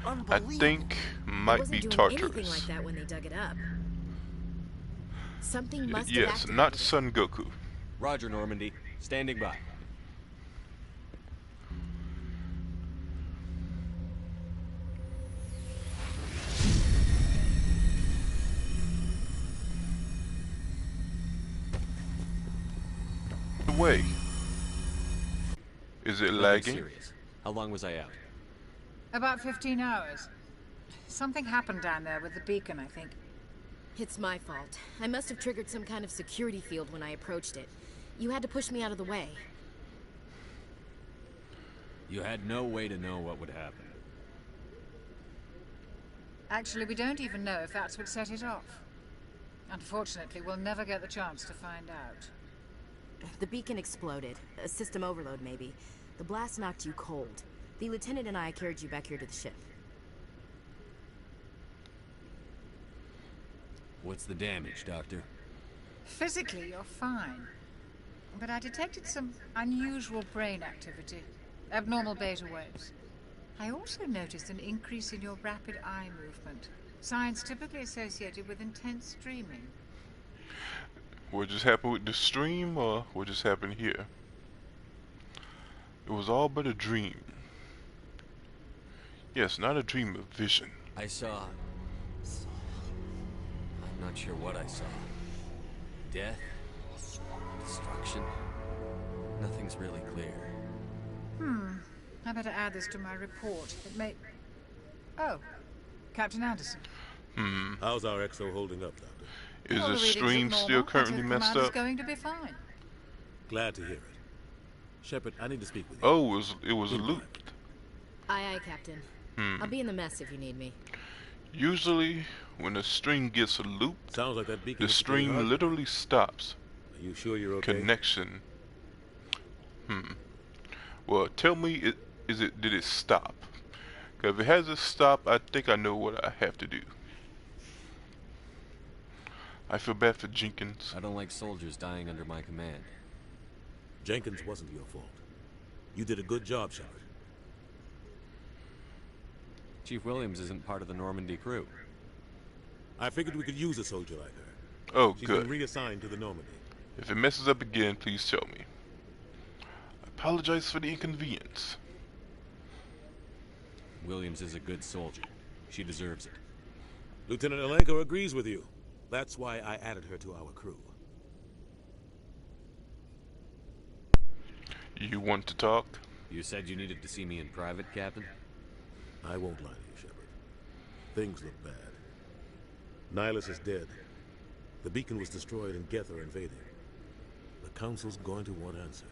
I think, might be doing Tartarus. Anything like that when they dug it up. Something must have Yes, activated not it. Son Goku. Roger, Normandy. Standing by. Way. Is it Nothing lagging? serious. How long was I out? About 15 hours. Something happened down there with the beacon, I think. It's my fault. I must have triggered some kind of security field when I approached it. You had to push me out of the way. You had no way to know what would happen. Actually, we don't even know if that's what set it off. Unfortunately, we'll never get the chance to find out. The beacon exploded. A system overload, maybe. The blast knocked you cold. The lieutenant and I carried you back here to the ship. What's the damage, Doctor? Physically, you're fine. But I detected some unusual brain activity. Abnormal beta waves. I also noticed an increase in your rapid eye movement. Signs typically associated with intense dreaming. What just happened with the stream, or what just happened here? It was all but a dream. Yes, not a dream, a vision. I saw... I'm not sure what I saw. Death? Destruction? Nothing's really clear. I better add this to my report. It may... Oh, Captain Anderson. How's our EXO holding up, Doctor? Is All the the readings stream look still normal. currently Pacific messed Command is up? going to be fine. Glad to hear it. Shepard, I need to speak with you. Oh, it was looped. Aye, aye, Captain. I'll be in the mess if you need me. Usually, when the stream gets looped, Sounds like that beacon the is pretty stream hard. literally stops. Are you sure you're okay? Connection. Well, tell me, did it stop? Because if it hasn't stopped, I think I know what I have to do. I feel bad for Jenkins. I don't like soldiers dying under my command. Jenkins wasn't your fault. You did a good job, Shepard. Chief Williams isn't part of the Normandy crew. I figured we could use a soldier like her. Oh, She's good. been reassigned to the Normandy. If it messes up again, please tell me. I apologize for the inconvenience. Williams is a good soldier. She deserves it. Lieutenant Alenko agrees with you. That's why I added her to our crew. You want to talk? You said you needed to see me in private, Captain? I won't lie to you, Shepard. Things look bad. Nihilus is dead. The beacon was destroyed and Geth are invading. The Council's going to want answers.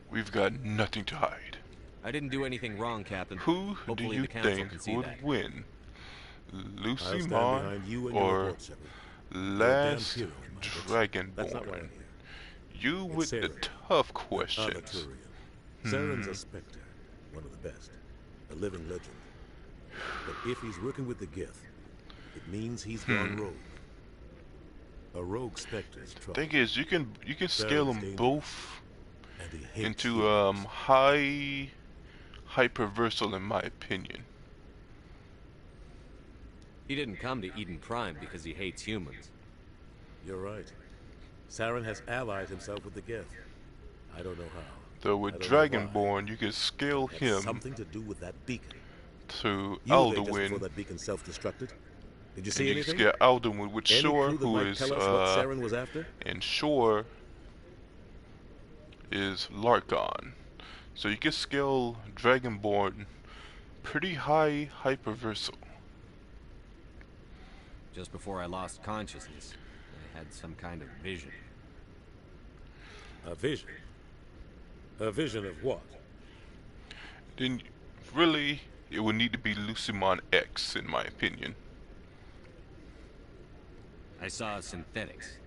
We've got nothing to hide. I didn't do anything wrong, Captain. Who Hopefully do you the Council think can see would that. win? Lucy I'll stand Mon behind you and your or report, Shepard. Last You're a damn hero, that's not why I'm Dragonborn? here. You It's with the Saren, tough the questions. Arbaturian. Saren's a Spectre, one of the best, a living legend. But if he's working with the Geth, it means he's gone rogue. A rogue Spectre's trouble. Thing is, you can scale Saren's them dangerous, both and he hates into humans. high hyperversal, in my opinion. He didn't come to Eden Prime because he hates humans. You're right. Saren has allied himself with the Geth. I don't know how. Though with I don't know why. Dragonborn, you can scale It has him something to do with that beacon. to You were there just before Alduin. that beacon self-destructed. Did you And see you can anything? scale Alduin with Any Shore, clue that who might is tell us what Saren was after? and Shore is Larkon. So you can scale Dragonborn pretty high hyperversal. Just before I lost consciousness, I had some kind of vision. A vision? A vision of what? Then really it would need to be Lucimon X, in my opinion. I saw synthetics.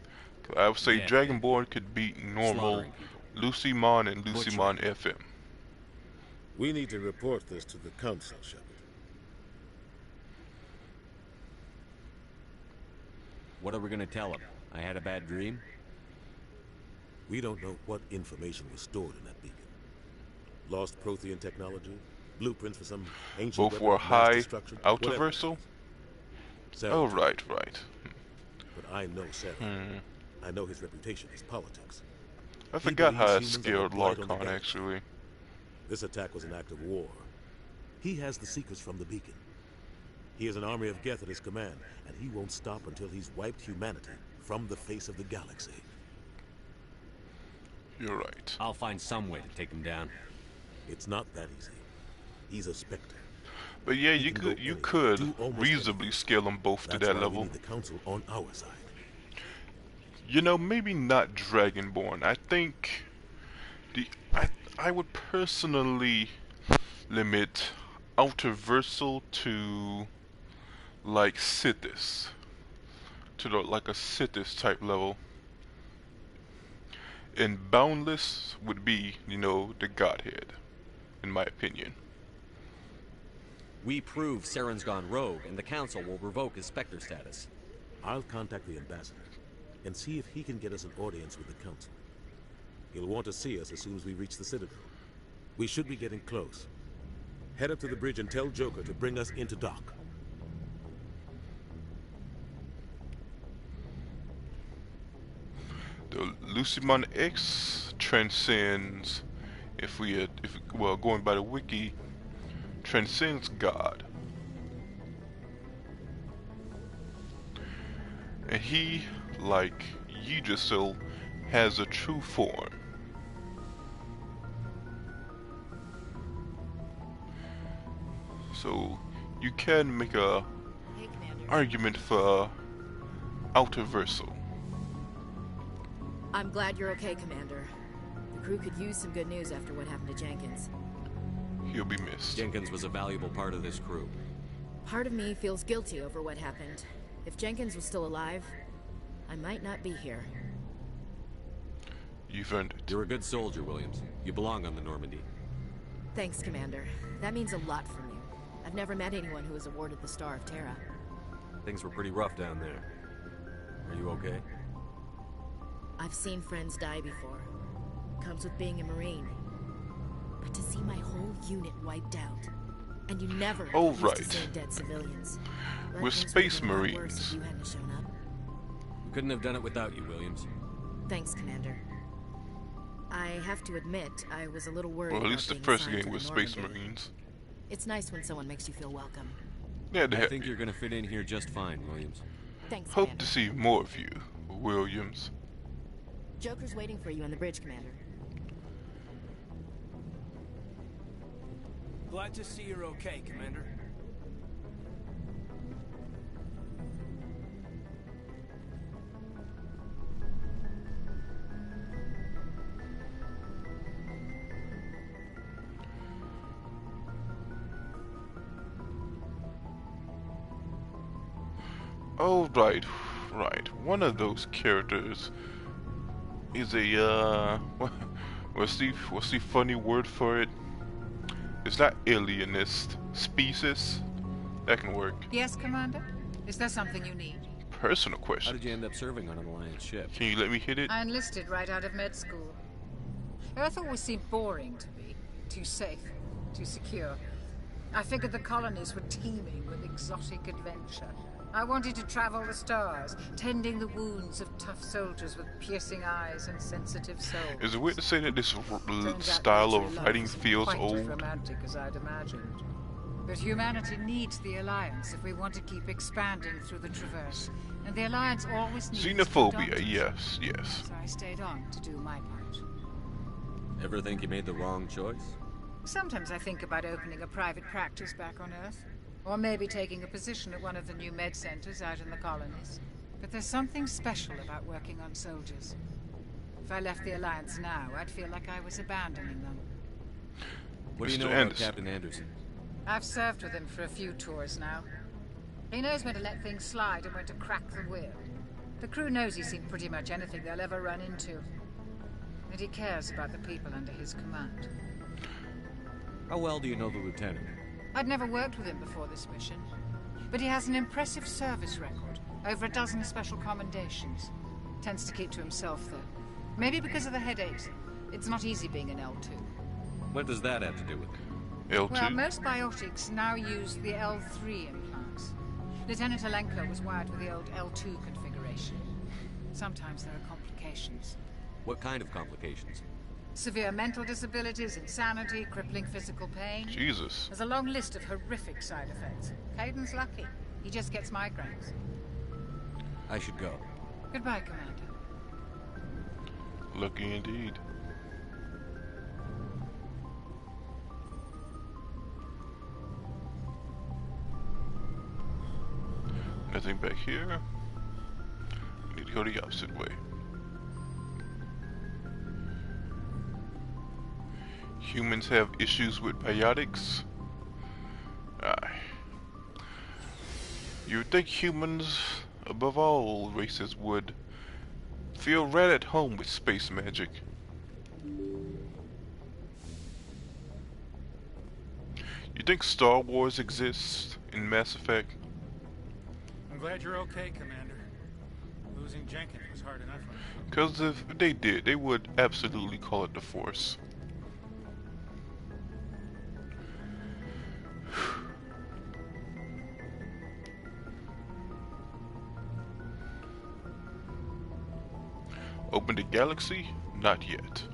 I would say Yeah. Dragonborn could beat normal Slaughtering people. Lucimon and Lucimon FM. We need to report this to the council, Shepard. What are we gonna tell him? I had a bad dream? We don't know what information was stored in that beacon. Lost Prothean technology, blueprints for some ancient Both weapon were of mass high destruction, ultraversal? Oh, right. But I know Sarah. I know his reputation is politics. I He forgot how I believes humans are scared a blight on the Larkon, galaxy. actually. This attack was an act of war. He has the secrets from the beacon. He has an army of Geth at his command, and he won't stop until he's wiped humanity from the face of the galaxy. You're right. I'll find some way to take him down. It's not that easy. He's a Spectre. But yeah, you could reasonably scale them both to that why level. We need the council on our side. You know, maybe not Dragonborn. I think I would personally limit Ultraversal to like Sithis, to like a Sithis type level. And Boundless would be, you know, the Godhead, in my opinion. We prove Saren's gone rogue, and the council will revoke his Spectre status. I'll contact the ambassador and see if he can get us an audience with the council. He'll want to see us as soon as we reach the Citadel. We should be getting close. Head up to the bridge and tell Joker to bring us into dock. The Lucimon X transcends, well, going by the wiki, transcends God. And he, like Yggdrasil, has a true form. So you can make a argument for Ultraversal. I'm glad you're okay, Commander. The crew could use some good news after what happened to Jenkins. He'll be missed. Jenkins was a valuable part of this crew. Part of me feels guilty over what happened. If Jenkins was still alive, I might not be here. You've earned it. You're a good soldier, Williams. You belong on the Normandy. Thanks, Commander. That means a lot from you. I've never met anyone who was awarded the Star of Terra. Things were pretty rough down there. Are you okay? I've seen friends die before. Comes with being a Marine. But to see my whole unit wiped out, and you never used to save dead civilians. We're Space Marines. If you hadn't shown up. We couldn't have done it without you, Williams. Thanks, Commander. I have to admit, I was a little worried. Well, at least the about first being game was assigned to Space the Normandy. Marines. It's nice when someone makes you feel welcome. Yeah, I think you're gonna fit in here just fine, Williams. Thanks, Hope Commander. to see more of you, Williams. Joker's waiting for you on the bridge, Commander. Glad to see you're okay, Commander. Oh, right. One of those characters is a, what's the funny word for it? It's not alienist. Species? That can work. Yes, Commander? Is there something you need? Personal question. How did you end up serving on an Alliance ship? Can you let me hit it? I enlisted right out of med school. Earth always seemed boring to me. Too safe, too secure. I figured the colonies were teeming with exotic adventure. I wanted to travel the stars, tending the wounds of tough soldiers with piercing eyes and sensitive souls. Is it weird to say that this Turns style out of nature writing love isn't feels quite old? as romantic as I'd imagined. But humanity needs the Alliance if we want to keep expanding through the Traverse. And the Alliance always needs Xenophobia, good yes. So I stayed on to do my part. Ever think you made the wrong choice? Sometimes I think about opening a private practice back on Earth. Or maybe taking a position at one of the new med centers out in the colonies. But there's something special about working on soldiers. If I left the Alliance now, I'd feel like I was abandoning them. What do you know about Captain Anderson? I've served with him for a few tours now. He knows when to let things slide and when to crack the whip. The crew knows he's seen pretty much anything they'll ever run into. and he cares about the people under his command. How well do you know the lieutenant? I'd never worked with him before this mission, but he has an impressive service record, over a dozen special commendations. Tends to keep to himself, though. Maybe because of the headaches. It's not easy being an L2. What does that have to do with it? L2? Well, most biotics now use the L3 implants. Lieutenant Alenko was wired with the old L2 configuration. Sometimes there are complications. What kind of complications? Severe mental disabilities, insanity, crippling physical pain. Jesus. There's a long list of horrific side effects. Caden's lucky. He just gets migraines. I should go. Goodbye, Commander. Lucky indeed. Nothing back here. We need to go the opposite way. Humans have issues with biotics. You would think humans, above all races, would feel right at home with space magic. You think Star Wars exists in Mass Effect? I'm glad you're okay, Commander. Losing Jenkins was hard enough on you. Because if they did, they would absolutely call it the Force. Open the galaxy? Not yet.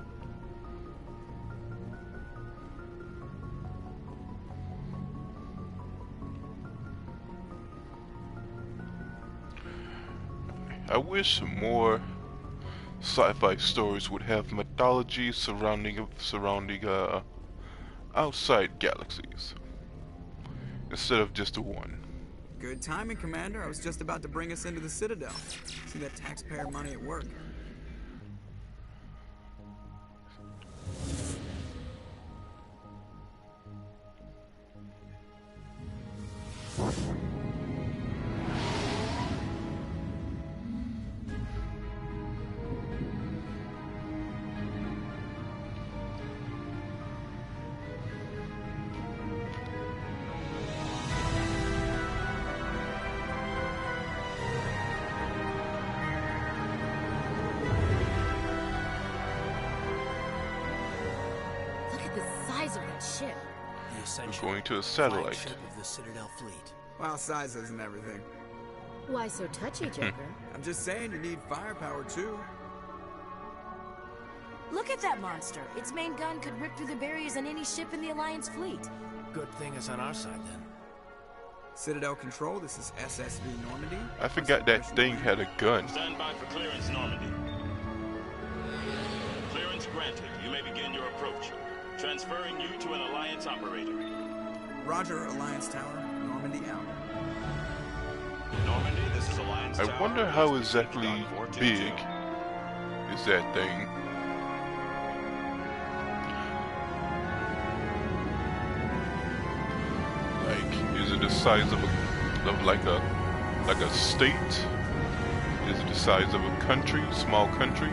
I wish more sci-fi stories would have mythology surrounding outside galaxies instead of just the one. Good timing, Commander. I was just about to bring us into the Citadel. See that taxpayer money at work. Ship. The essential We're going to a satellite. flagship of the Citadel fleet. Well, size isn't everything. Why so touchy, Joker? I'm just saying you need firepower too. Look at that monster. Its main gun could rip through the barriers on any ship in the Alliance fleet. Good thing it's on our side then. Citadel Control, this is SSV Normandy. I forgot that thing had a gun. Stand by for clearance, Normandy. Clearance granted. You may begin your approach. Transferring you to an Alliance operator. Roger, Alliance Tower. Normandy out. Normandy, this is Alliance Tower. I wonder how exactly big is that thing. Like, is it the size of a state? Is it the size of a country, small country?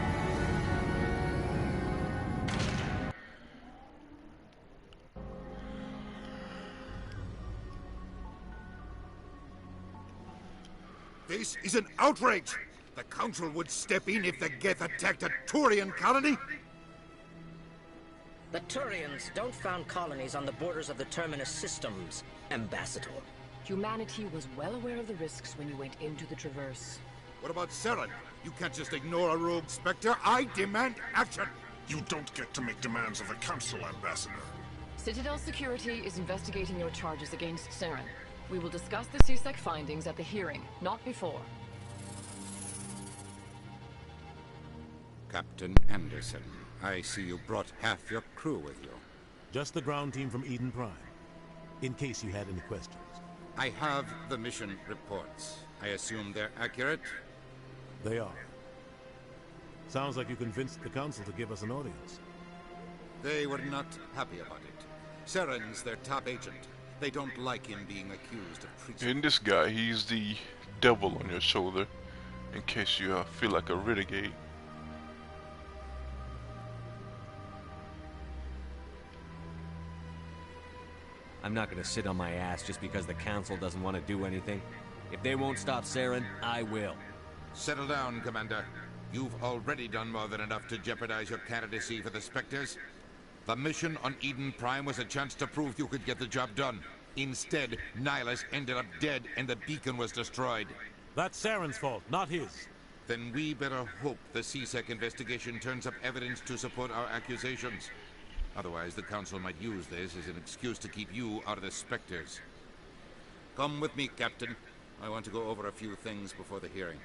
This is an outrage! The Council would step in if the Geth attacked a Turian colony? The Turians don't found colonies on the borders of the Terminus systems, Ambassador. Humanity was well aware of the risks when you went into the Traverse. What about Saren? You can't just ignore a rogue Spectre. I demand action! You don't get to make demands of the Council, Ambassador. Citadel Security is investigating your charges against Saren. We will discuss the CSEC findings at the hearing, not before. Captain Anderson, I see you brought half your crew with you. Just the ground team from Eden Prime, in case you had any questions. I have the mission reports. I assume they're accurate? They are. Sounds like you convinced the Council to give us an audience. They were not happy about it. Saren's their top agent. They don't like him being accused of treason. And this guy, he's the devil on your shoulder, in case you feel like a renegade. I'm not gonna sit on my ass just because the Council doesn't want to do anything. If they won't stop Saren, I will. Settle down, Commander. You've already done more than enough to jeopardize your candidacy for the Spectres. The mission on Eden Prime was a chance to prove you could get the job done. Instead, Nihilus ended up dead and the beacon was destroyed. That's Saren's fault, not his. Then we better hope the CSEC investigation turns up evidence to support our accusations. Otherwise, the Council might use this as an excuse to keep you out of the Spectres. Come with me, Captain. I want to go over a few things before the hearing.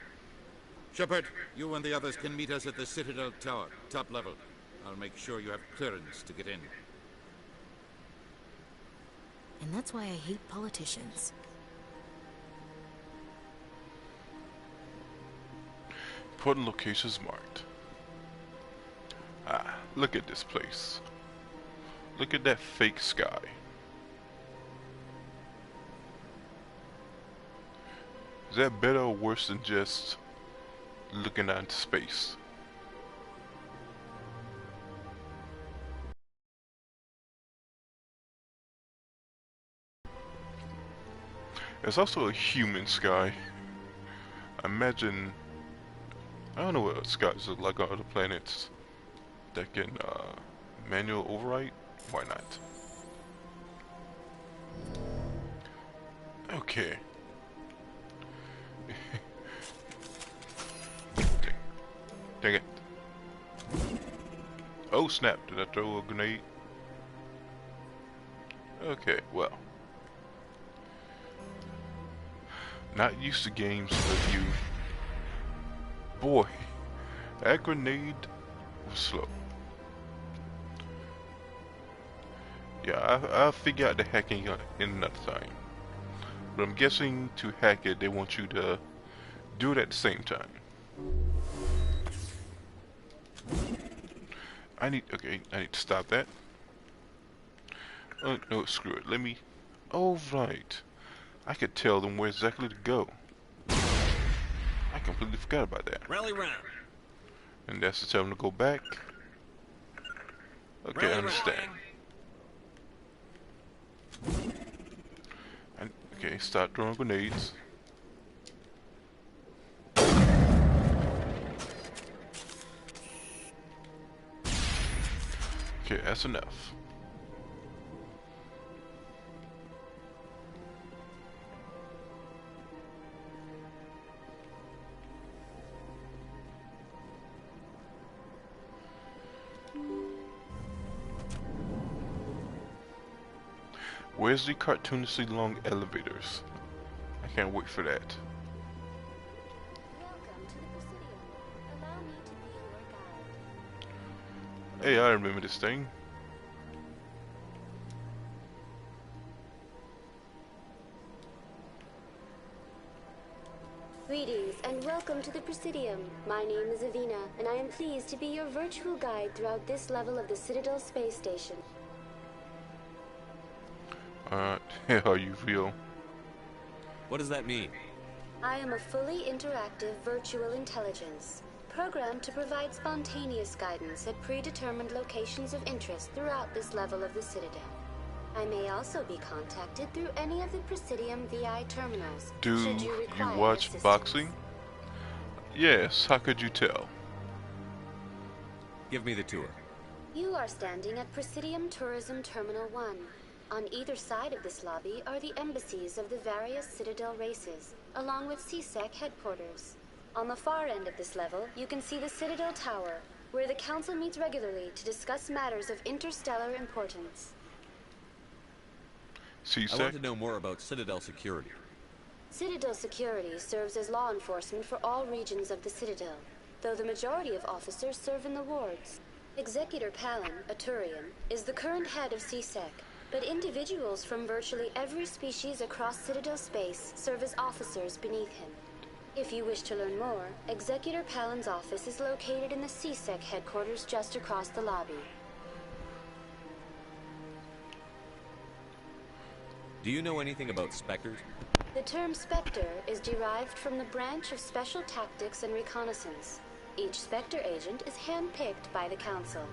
Shepard, you and the others can meet us at the Citadel Tower, top level. I'll make sure you have clearance to get in. And that's why I hate politicians. Important locations marked. Ah, look at this place. Look at that fake sky. Is that better or worse than just looking out into space? There's also a human sky. Imagine, I don't know what skies look like on other planets that can manual override. Why not? Okay. Dang it. Oh snap, did I throw a grenade? Okay, well. Not used to games that you... Boy, that grenade was slow. Yeah, I'll figure out the hacking in another time. But I'm guessing to hack it, they want you to do it at the same time. I need to stop that. Oh, no, screw it. Let me... Oh, right. I could tell them where exactly to go. I completely forgot about that. Rally round. And that's to tell them to go back. Okay, I understand. Okay, start throwing grenades. Okay, that's enough. Where's the cartoonishly long elevators? I can't wait for that. Hey, I remember this thing. Greetings and welcome to the Presidium. My name is Avina, and I am pleased to be your virtual guide throughout this level of the Citadel space station. Are you real? What does that mean? I am a fully interactive virtual intelligence, programmed to provide spontaneous guidance at predetermined locations of interest throughout this level of the Citadel. I may also be contacted through any of the Presidium VI terminals. Do should you you require watch assistance. boxing? Yes, how could you tell? Give me the tour. You are standing at Presidium Tourism Terminal 1. On either side of this lobby are the embassies of the various Citadel races, along with CSEC headquarters. On the far end of this level, you can see the Citadel Tower, where the Council meets regularly to discuss matters of interstellar importance. I want to know more about Citadel security. Citadel security serves as law enforcement for all regions of the Citadel, though the majority of officers serve in the wards. Executor Palin, a Turian, is the current head of CSEC, but individuals from virtually every species across Citadel space serve as officers beneath him. If you wish to learn more, Executor Palin's office is located in the CSEC headquarters just across the lobby. Do you know anything about Spectres? The term Spectre is derived from the branch of Special Tactics and Reconnaissance. Each Spectre agent is handpicked by the Council.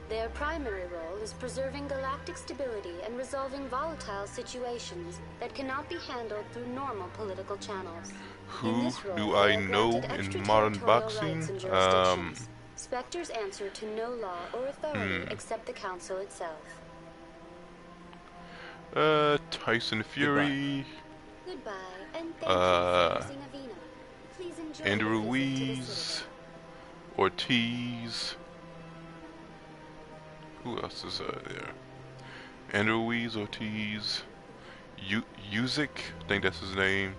Their primary role is preserving galactic stability and resolving volatile situations that cannot be handled through normal political channels. Who do I know in modern boxing? Spectres answer to no law or authority except the Council itself. Tyson Fury. Goodbye, and thank you for using Avena. Please enjoy Andrew the visit to the Ruiz. Citadel. Ortiz. Who else is there? Andrew Ruiz, Ortiz. Usyk, I think that's his name.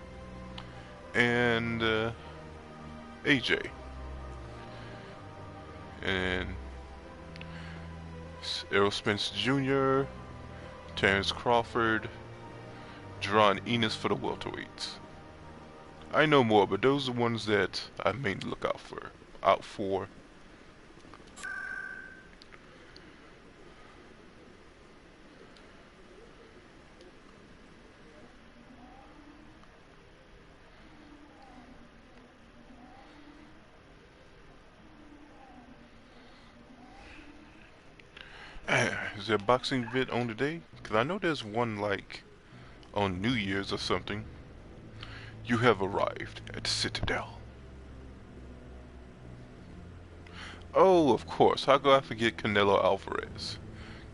And AJ. And Errol Spence Jr., Terrence Crawford, Jerron Enos for the welterweights. I know more, but those are the ones that I mainly look out for. Is there a boxing vid on today? Because I know there's one like on New Year's or something. You have arrived at the Citadel. Oh, of course. How could I forget Canelo Alvarez?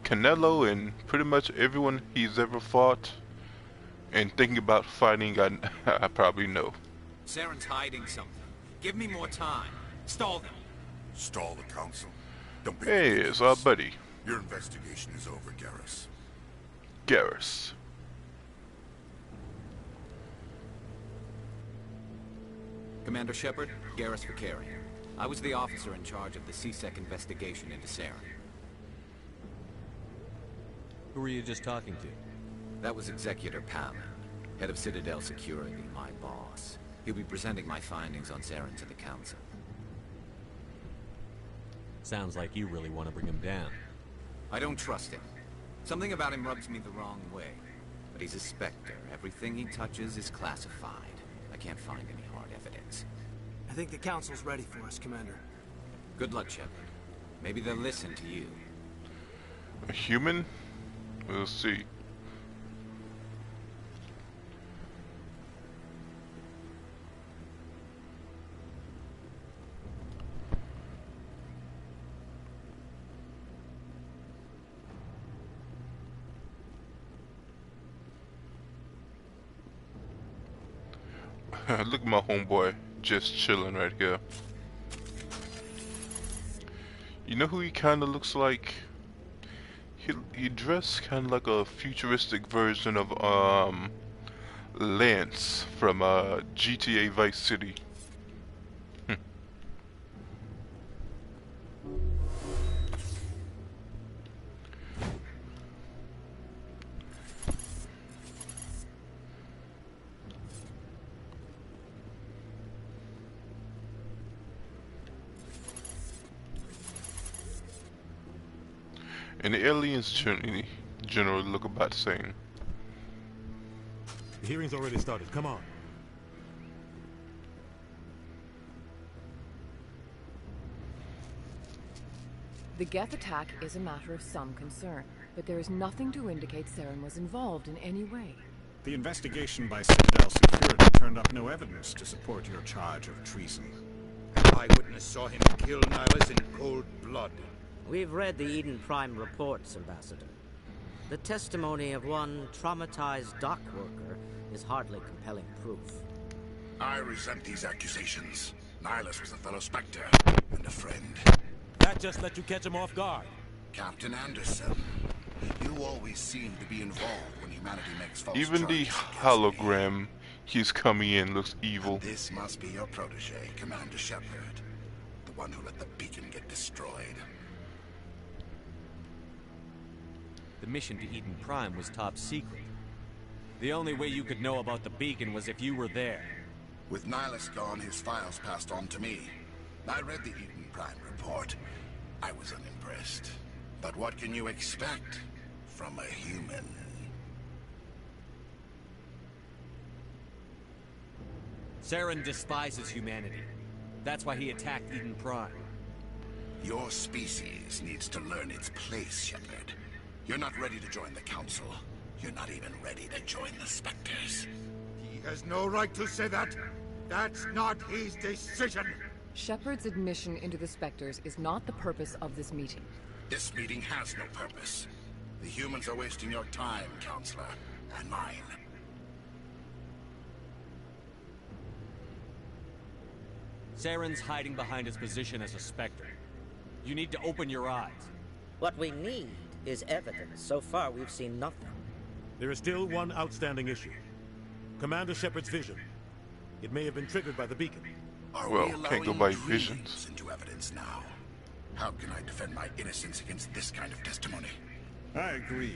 Canelo and pretty much everyone he's ever fought and thinking about fighting, I probably know. Saren's hiding something. Give me more time. Stall them. Stall the council? Don't be Hey, it's our buddy. Your investigation is over, Garrus. Garrus. Commander Shepard, Garrus Vakarian. I was the officer in charge of the CSEC investigation into Saren. Who were you just talking to? That was Executor Palin, head of Citadel Security, my boss. He'll be presenting my findings on Saren to the Council. Sounds like you really want to bring him down. I don't trust him. Something about him rubs me the wrong way. But he's a Spectre. Everything he touches is classified. I can't find any hard evidence. I think the Council's ready for us, Commander. Good luck, Shepard. Maybe they'll listen to you. A human? We'll see. Look at my homeboy just chilling right here. You know who he kind of looks like? He dressed kind of like a futuristic version of Lance from GTA Vice City. And the aliens generally look about the same. The hearing's already started. Come on. The Geth attack is a matter of some concern, but there is nothing to indicate Saren was involved in any way. The investigation by Citadel Security turned up no evidence to support your charge of treason. An eyewitness saw him kill Nihilus in cold blood. We've read the Eden Prime reports, Ambassador. The testimony of one traumatized dock worker is hardly compelling proof. I resent these accusations. Nihilus was a fellow Spectre and a friend. That just let you catch him off guard. Captain Anderson, you always seem to be involved when humanity makes false Even the charges hologram he's coming in looks evil. And this must be your protege, Commander Shepard. The one who let the beacon get destroyed. The mission to Eden Prime was top secret. The only way you could know about the beacon was if you were there. With Nihilus gone, his files passed on to me. I read the Eden Prime report. I was unimpressed. But what can you expect from a human? Saren despises humanity. That's why he attacked Eden Prime. Your species needs to learn its place, Shepard. You're not ready to join the Council. You're not even ready to join the Spectres. He has no right to say that. That's not his decision. Shepard's admission into the Spectres is not the purpose of this meeting. This meeting has no purpose. The humans are wasting your time, Counselor, and mine. Saren's hiding behind his position as a Spectre. You need to open your eyes. What we need is evidence. So far, we've seen nothing. There is still one outstanding issue. Commander Shepard's vision. It may have been triggered by the beacon. Well, can't go by visions. Into evidence now. How can I defend my innocence against this kind of testimony? I agree.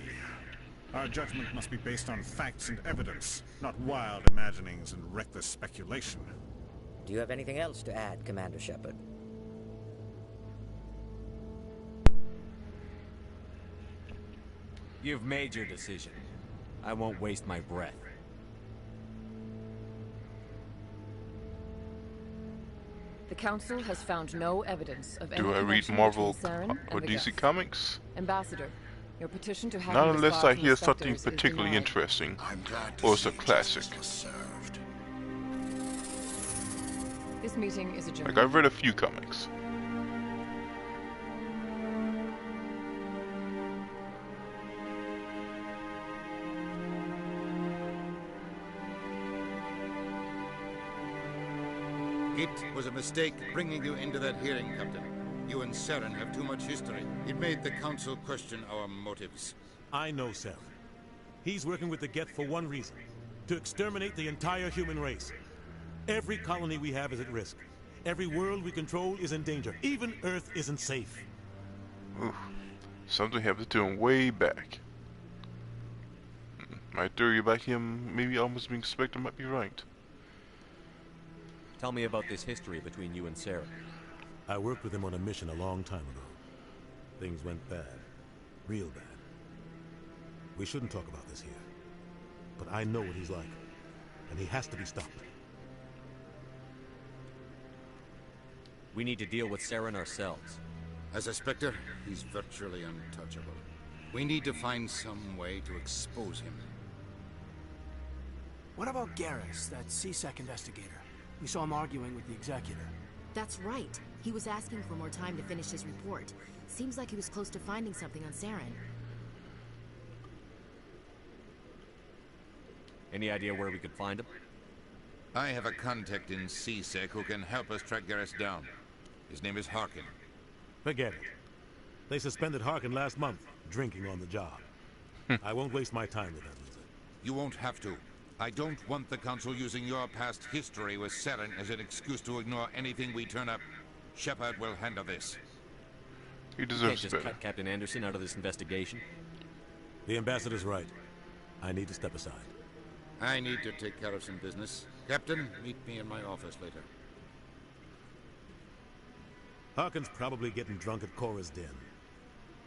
Our judgment must be based on facts and evidence, not wild imaginings and reckless speculation. Do you have anything else to add, Commander Shepard? You've made your decision. I won't waste my breath. The Council has found no evidence of any Do I read connection Marvel between Saren or and the DC deaths. Comics? Ambassador, your petition to have Not him unless I disbarred from hear the something Spectres is particularly denied. interesting, I'm glad to or it's a see classic. justice was served. This meeting is adjourned. Like, I've read a few comics. It was a mistake bringing you into that hearing, Captain. You and Saren have too much history. It made the Council question our motives. I know Saren. He's working with the Geth for one reason. To exterminate the entire human race. Every colony we have is at risk. Every world we control is in danger. Even Earth isn't safe. Oof. Something happened to him way back. My theory about him maybe almost being Spectre might be right. Tell me about this history between you and Saren. I worked with him on a mission a long time ago. Things went bad. Real bad. We shouldn't talk about this here. But I know what he's like. And he has to be stopped. We need to deal with Saren ourselves. As a Spectre, he's virtually untouchable. We need to find some way to expose him. What about Garrus, that CSEC investigator? We saw him arguing with the executor. That's right. He was asking for more time to finish his report. Seems like he was close to finding something on Saren. Any idea where we could find him? I have a contact in CSEC who can help us track Garrus down. His name is Harkin. Forget it. They suspended Harkin last month, drinking on the job. I won't waste my time with that, Lisa. You won't have to. I don't want the Council using your past history with Saren as an excuse to ignore anything we turn up. Shepard will handle this. He You can't deserves just better. cut Captain Anderson out of this investigation. The ambassador's right. I need to step aside. I need to take care of some business. Captain, meet me in my office later. Harkin's probably getting drunk at Cora's Den.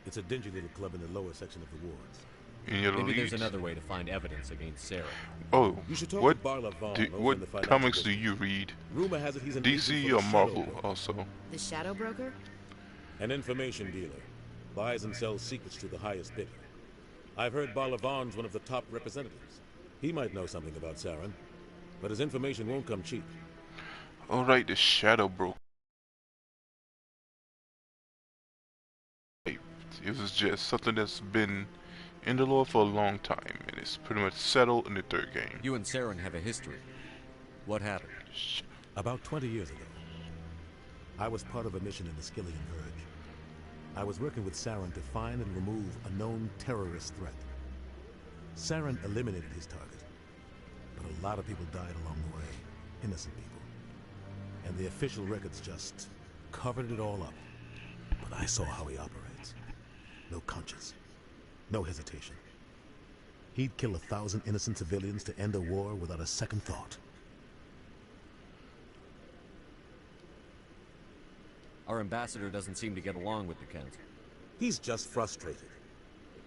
It's a dingy little club in the lower section of the wards. Any other Maybe there's leads? another way to find evidence against Saren. Oh, You should talk what to Barla Vaughn over in the what financial comics do district. you read? Rumor has it he's an agent DC for or the Marvel Shadow Broker. also? The Shadow Broker? An information dealer. Buys and sells secrets to the highest bidder. I've heard Barla Vaughn's one of the top representatives. He might know something about Saren, but his information won't come cheap. Alright, the Shadow Broker. It was just something that's been in the lore for a long time, and it's pretty much settled in the third game. You and Saren have a history. What happened? About 20 years ago, I was part of a mission in the Skillian Verge. I was working with Saren to find and remove a known terrorist threat. Saren eliminated his target, but a lot of people died along the way, innocent people. And the official records just covered it all up. But I saw how he operates. No conscience, no hesitation. He'd kill 1,000 innocent civilians to end a war without a second thought. Our ambassador doesn't seem to get along with the Council. He's just frustrated.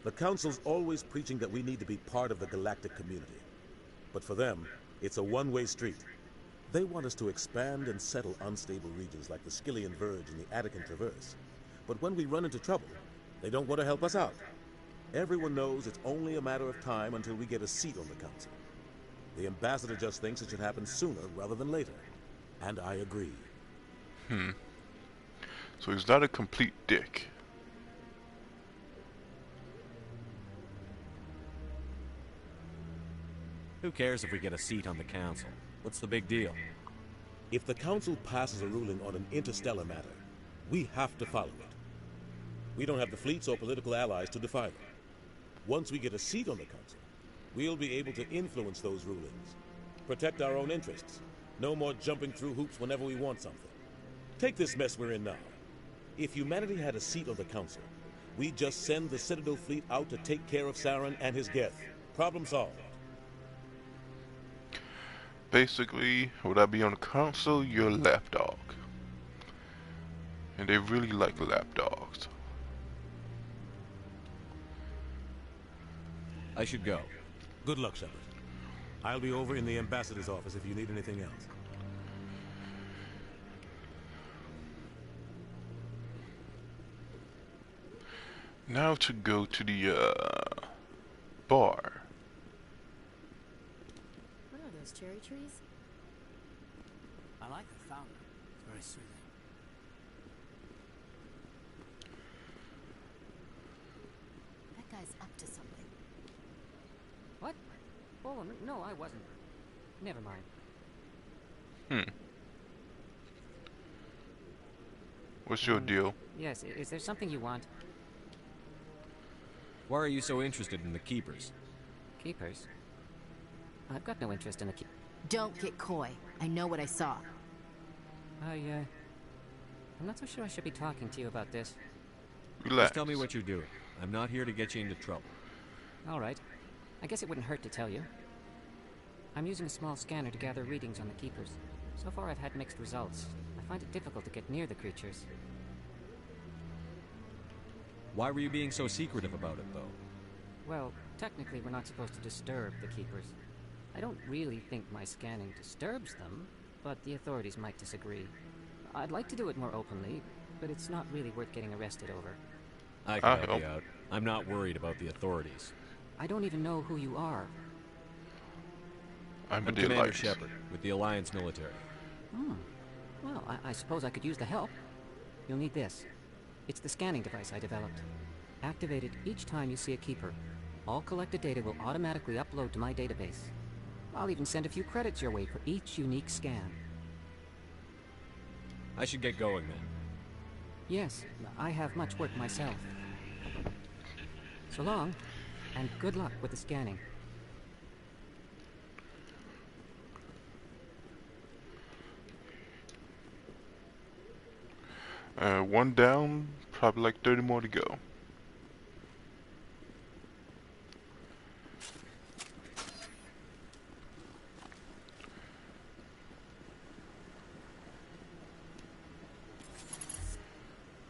The Council's always preaching that we need to be part of the galactic community. But for them, it's a one-way street. They want us to expand and settle unstable regions like the Skillian Verge and the Attican Traverse. but when we run into trouble, they don't want to help us out. Everyone knows it's only a matter of time until we get a seat on the council. The ambassador just thinks it should happen sooner rather than later. And I agree. So he's not a complete dick. Who cares if we get a seat on the council? What's the big deal? If the council passes a ruling on an interstellar matter, we have to follow it. We don't have the fleets or political allies to defy them. Once we get a seat on the council, we'll be able to influence those rulings. Protect our own interests. No more jumping through hoops whenever we want something. Take this mess we're in now. If humanity had a seat on the council, we'd just send the Citadel fleet out to take care of Saren and his Geth. Problem solved. Basically, would I be on the council, you're a lapdog. And they really like lapdogs. I should go. Good luck, Shepard. I'll be over in the ambassador's office if you need anything else. Now to go to the bar. What are those cherry trees? I like the fountain. It's very soothing. That guy's up to something. What? Oh, no, I wasn't. Never mind. What's your deal? Yes, is there something you want? Why are you so interested in the Keepers? Keepers? I've got no interest in the Don't get coy. I know what I saw. I'm not so sure I should be talking to you about this. Relax. Just tell me what you're doing. I'm not here to get you into trouble. All right. I guess it wouldn't hurt to tell you. I'm using a small scanner to gather readings on the Keepers. So far I've had mixed results. I find it difficult to get near the creatures. Why were you being so secretive about it, though? Well, technically we're not supposed to disturb the Keepers. I don't really think my scanning disturbs them, but the authorities might disagree. I'd like to do it more openly, but it's not really worth getting arrested over. I can help you out. I'm not worried about the authorities. I don't even know who you are. I'm Commander Shepard, with the Alliance military. Well, I suppose I could use the help. You'll need this. It's the scanning device I developed. Activate it each time you see a Keeper. All collected data will automatically upload to my database. I'll even send a few credits your way for each unique scan. I should get going, then. Yes, I have much work myself. So long, and good luck with the scanning. One down, probably like 30 more to go.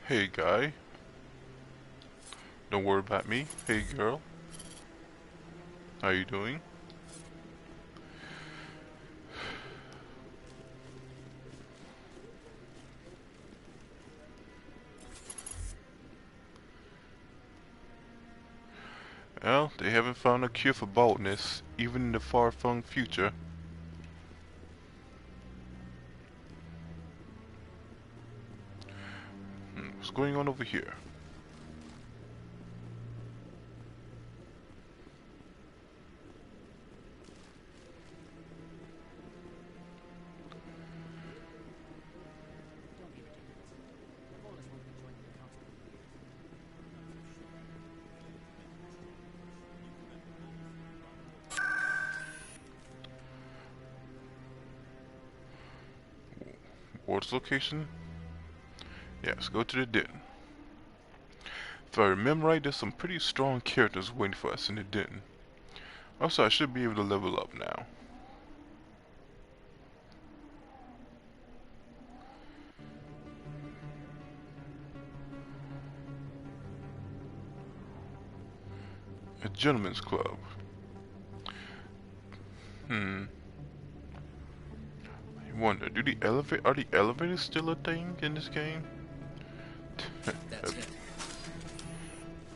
Hey guy. Don't worry about me. Hey girl. How you doing? Well, they haven't found a cure for baldness, even in the far-flung future. What's going on over here? Ward's location? Yes, go to the den. If I remember right, there's some pretty strong characters waiting for us in the den. Also, I should be able to level up now. A gentleman's club. I wonder, are the elevators still a thing in this game? That's him.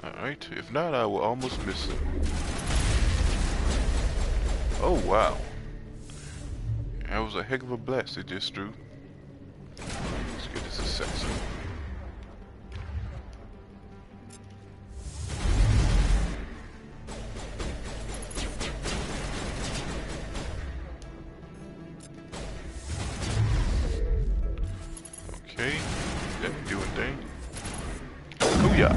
Alright, if not, I will almost miss him. Oh, wow. That was a heck of a blast it just drew. Let's get this assassin. Okay, that doing thing. Oh yeah.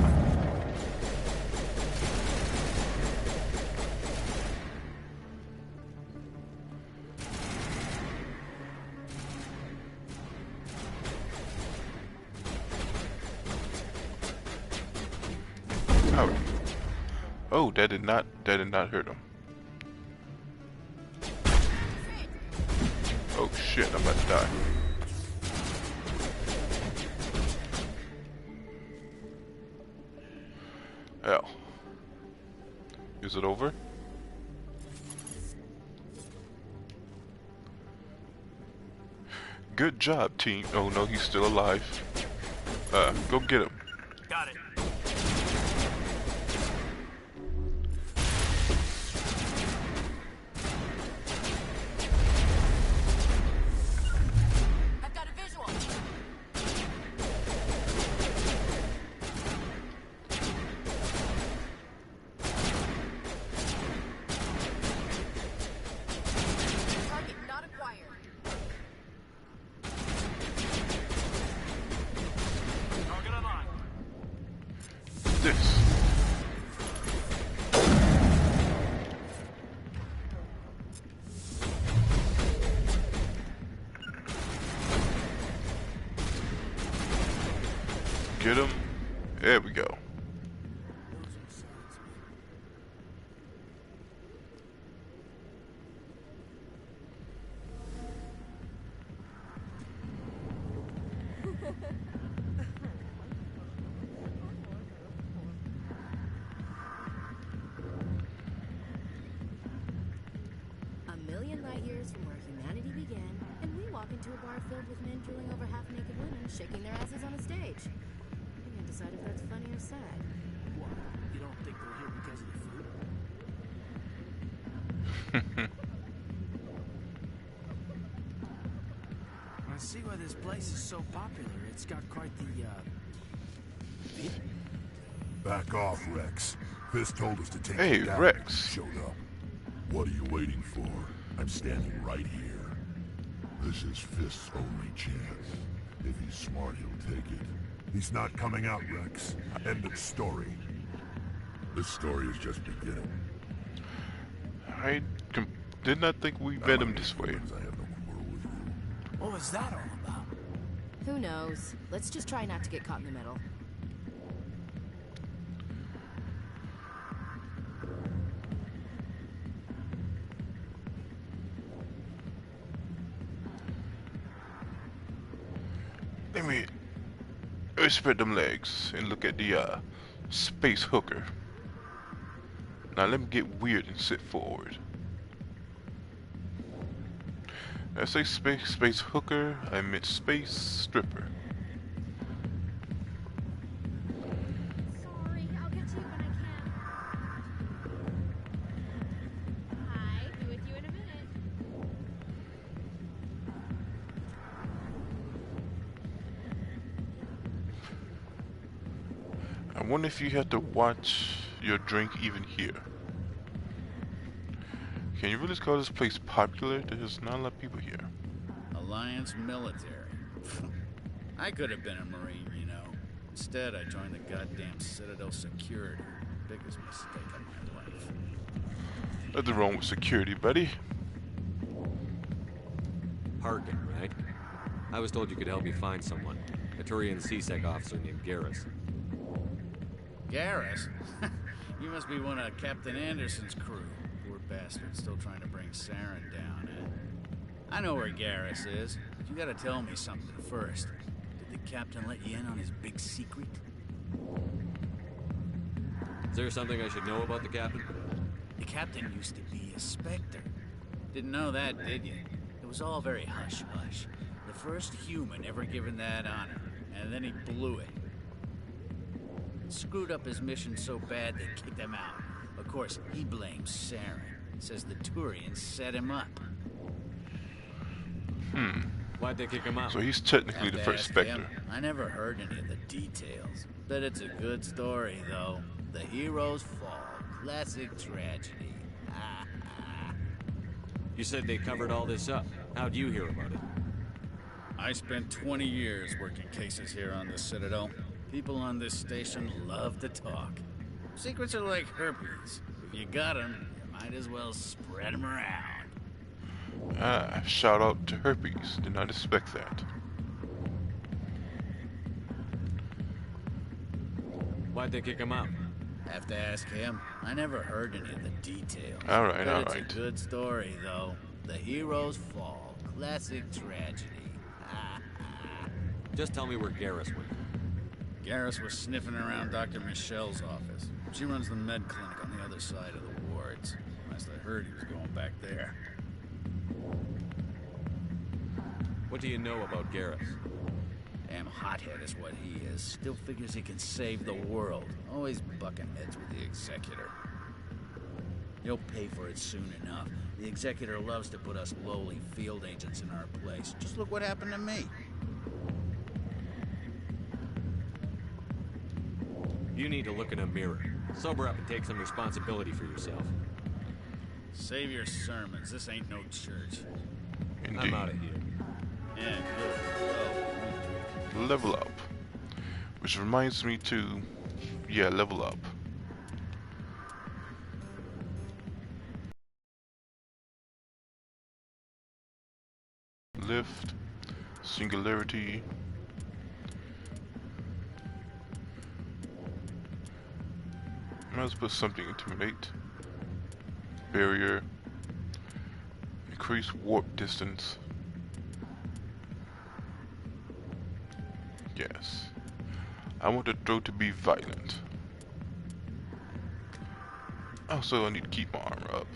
Alright. Oh, that did not hurt him. Oh shit, I'm about to die. Hell. Is it over? Good job, team. Oh no, he's still alive. Go get him. Got it. I've got a visual. Target not acquired. Target online. This. Get him. There we go. A million light years from where humanity began, and we walk into a bar filled with men drooling over half-naked women, shaking their asses on a stage. I can't decide if that's funny or sad. What? You don't think they're here because of the food? I see why this place is so popular. It's got quite the, beat. Back off, Rex. Fisk told us to take Hey, you down. Rex. Showed up. What are you waiting for? I'm standing right here. This is Fisk's only chance. If he's smart, he'll take it. He's not coming out, Rex. End of story. This story is just beginning. I did not think we met him this way. I have no quarrel with you. What was that all about? Who knows? Let's just try not to get caught in the middle. Let me spread them legs and look at the space hooker. Now let me get weird and sit forward. Did I say space hooker? I meant space stripper. Sorry, I'll get to you when I can. Hi, be with you in a minute. I wonder if you have to watch your drink even here. Can you really call this place popular? There's not a lot of people here. Alliance military. I could have been a Marine, you know. Instead, I joined the goddamn Citadel security. Biggest mistake of my life. Nothing wrong with security, buddy. Harkin, right? I was told you could help me find someone. A Turian CSEC officer named Garrus. Garrus? You must be one of Captain Anderson's crew. Poor bastard, still trying to bring Saren down, eh? I know where Garrus is, but you gotta tell me something first. Did the captain let you in on his big secret? Is there something I should know about the captain? The captain used to be a Spectre. Didn't know that, did you? It was all very hush-hush. The first human ever given that honor, and then he blew it. Screwed up his mission so bad they kicked him out. Of course, he blames Saren. Says the Turians set him up. Why'd they kick him out? So he's technically Have the to first ask Spectre. him. I never heard any of the details. Bet it's a good story, though. The heroes fall. Classic tragedy. You said they covered all this up. How'd you hear about it? I spent 20 years working cases here on the Citadel. People on this station love to talk. Secrets are like herpes. If you got them, you might as well spread them around. Shout out to Herpes. Did not expect that. Why'd they kick him out? Have to ask him. I never heard any of the details. Alright, But alright. It's a good story, though. The heroes fall. Classic tragedy. Just tell me where Garrus went. Garrus was sniffing around Dr. Michelle's office. She runs the med clinic on the other side of the wards. Last I heard, he was going back there. What do you know about Garrus? Damn hothead is what he is. Still figures he can save the world. Always bucking heads with the Executor. He'll pay for it soon enough. The Executor loves to put us lowly field agents in our place. Just look what happened to me. You need to look in a mirror. Sober up and take some responsibility for yourself. Save your sermons. This ain't no church. Indeed. I'm out of here. Yeah, good. Level up. Which reminds me to, yeah, level up. Lift, singularity. Let's put something intimidate. Barrier. Increase warp distance. Yes. I want the throw to be violent. Also, I need to keep my armor up.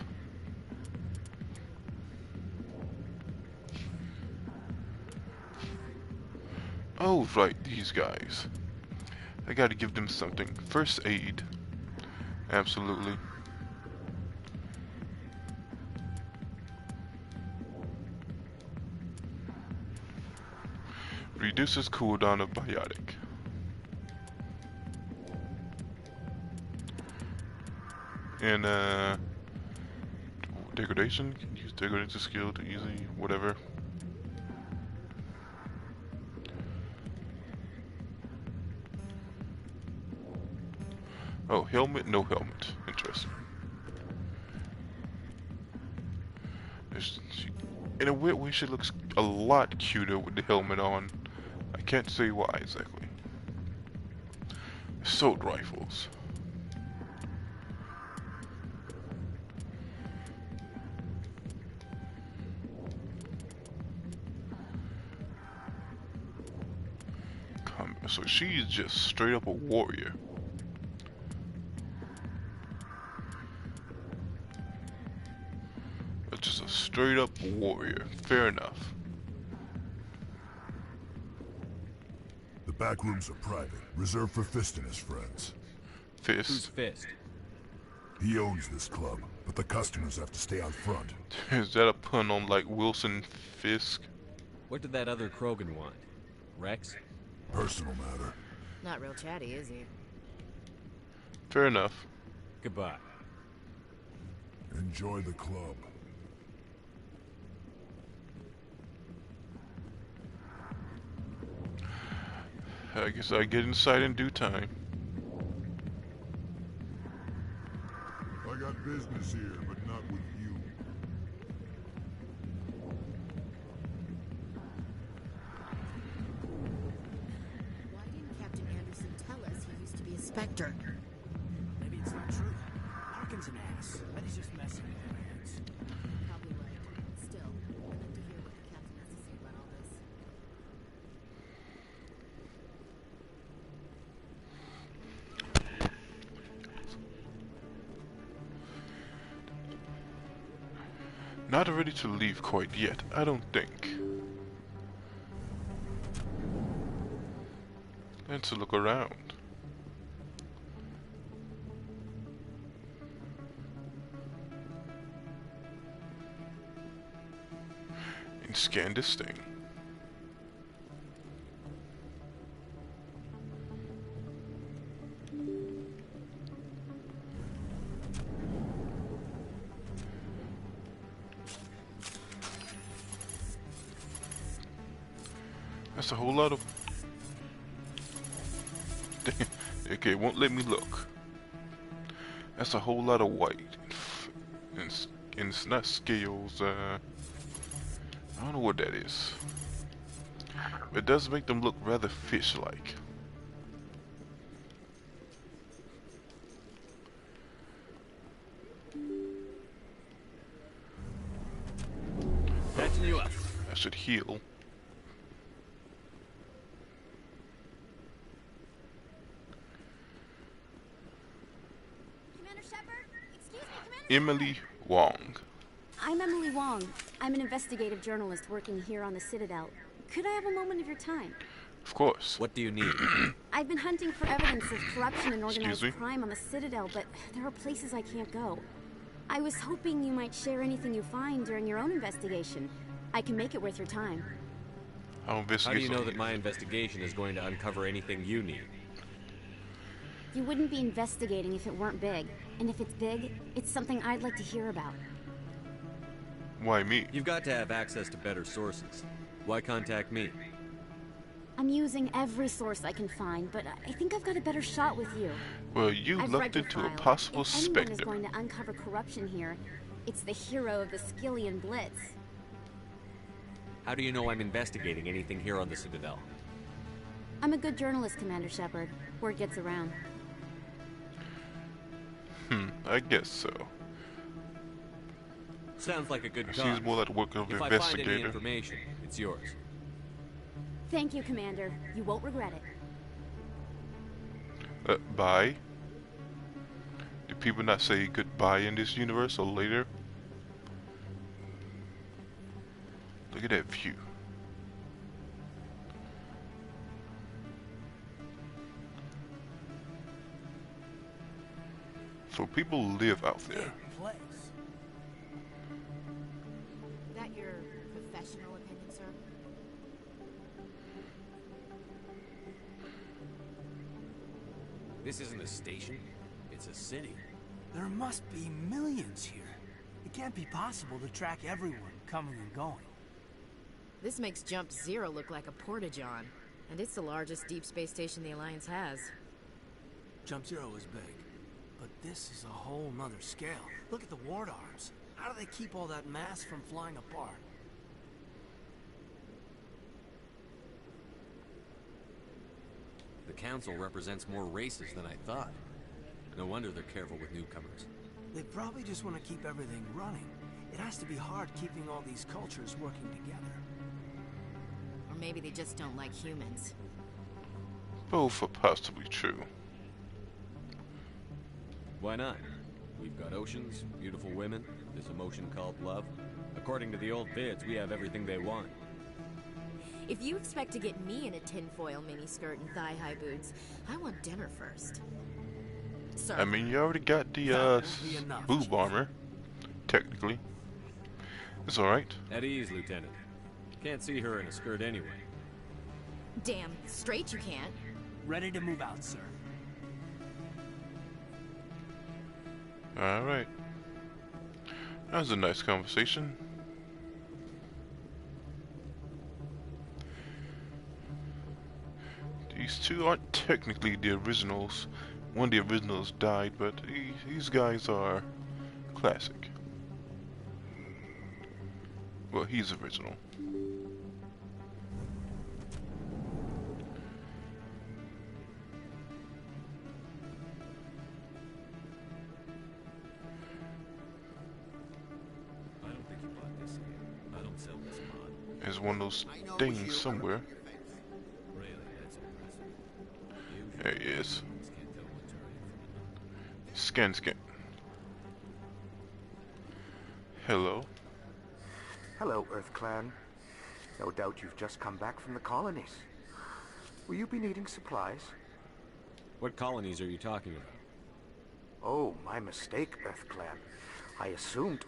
Oh, right, these guys. I gotta give them something. First aid. Absolutely. Reduces cooldown of biotic. And degradation. Can use degradation skill to easily whatever. Oh, helmet, no helmet. Interesting. In a weird way, she looks a lot cuter with the helmet on. I can't say why exactly. Assault rifles. So she's just straight up a warrior. Just a straight up warrior. Fair enough. The back rooms are private, reserved for Fist and his friends. Fist? Who's Fist? He owns this club, but the customers have to stay out front. Is that a pun on like Wilson Fisk? What did that other Krogan want? Rex? Personal matter. Not real chatty, is he? Fair enough. Goodbye. Enjoy the club. I guess I get inside in due time. I got business here, but not with you. Why didn't Captain Anderson tell us he used to be a Spectre? Maybe it's not true. Larkin's an ass. Bet he's just messing with our heads. Probably right. Still, I'd like to hear what the captain has to say about all this. Not ready to leave quite yet, I don't think. Let's look around. and scan this thing. That's a whole lot of... Okay, it won't let me look. That's a whole lot of white. And it's not scales, I don't know what that is. It does make them look rather fish-like. Catching you up. I should heal. Emily Wong. I'm Emily Wong. I'm an investigative journalist working here on the Citadel. Could I have a moment of your time? Of course. What do you need? I've been hunting for evidence of corruption and organized Excuse me? crime on the Citadel, but there are places I can't go. I was hoping you might share anything you find during your own investigation. I can make it worth your time. I'll investigate. How do you know that my investigation is going to uncover anything you need? You wouldn't be investigating if it weren't big. And if it's big, it's something I'd like to hear about. Why me? You've got to have access to better sources. Why contact me? I'm using every source I can find, but I think I've got a better shot with you. Well, you I've looked read your into a file. possible If anyone is specter. going to uncover corruption here, it's the hero of the Skillian Blitz. How do you know I'm investigating anything here on the Citadel? I'm a good journalist, Commander Shepard. Word gets around. I guess so. Sounds like a good She's cause. more like the work of If I find any investigator. information, it's yours. Thank you, Commander. You won't regret it. Bye? Do people not say goodbye in this universe or later? Look at that view. So people live out there. Place. That your professional opinion, sir? This isn't a station. It's a city. There must be millions here. It can't be possible to track everyone coming and going. This makes Jump Zero look like a porta-john. And it's the largest deep space station the Alliance has. Jump Zero is big. But this is a whole nother scale. Look at the ward arms. How do they keep all that mass from flying apart? The Council represents more races than I thought. No wonder they're careful with newcomers. They probably just want to keep everything running. It has to be hard keeping all these cultures working together. Or maybe they just don't like humans. Both are possibly true. Why not? We've got oceans, beautiful women, this emotion called love. According to the old vids, we have everything they want. If you expect to get me in a tinfoil miniskirt and thigh-high boots, I want dinner first. Sir. I mean, you already got the boob armor, technically. It's alright. At ease, Lieutenant. Can't see her in a skirt anyway. Damn straight you can't. Ready to move out, sir. Alright. That was a nice conversation. These two aren't technically the originals. One of the originals died, but these guys are classic. Well, he's original. I don't think you bought this again. I don't sell this mod. There's one of those things somewhere. Really, that's impressive. There he is. Scan. Hello. Hello, Earth Clan. No doubt you've just come back from the colonies. Will you be needing supplies? What colonies are you talking about? Oh, my mistake, Earth Clan. I assumed...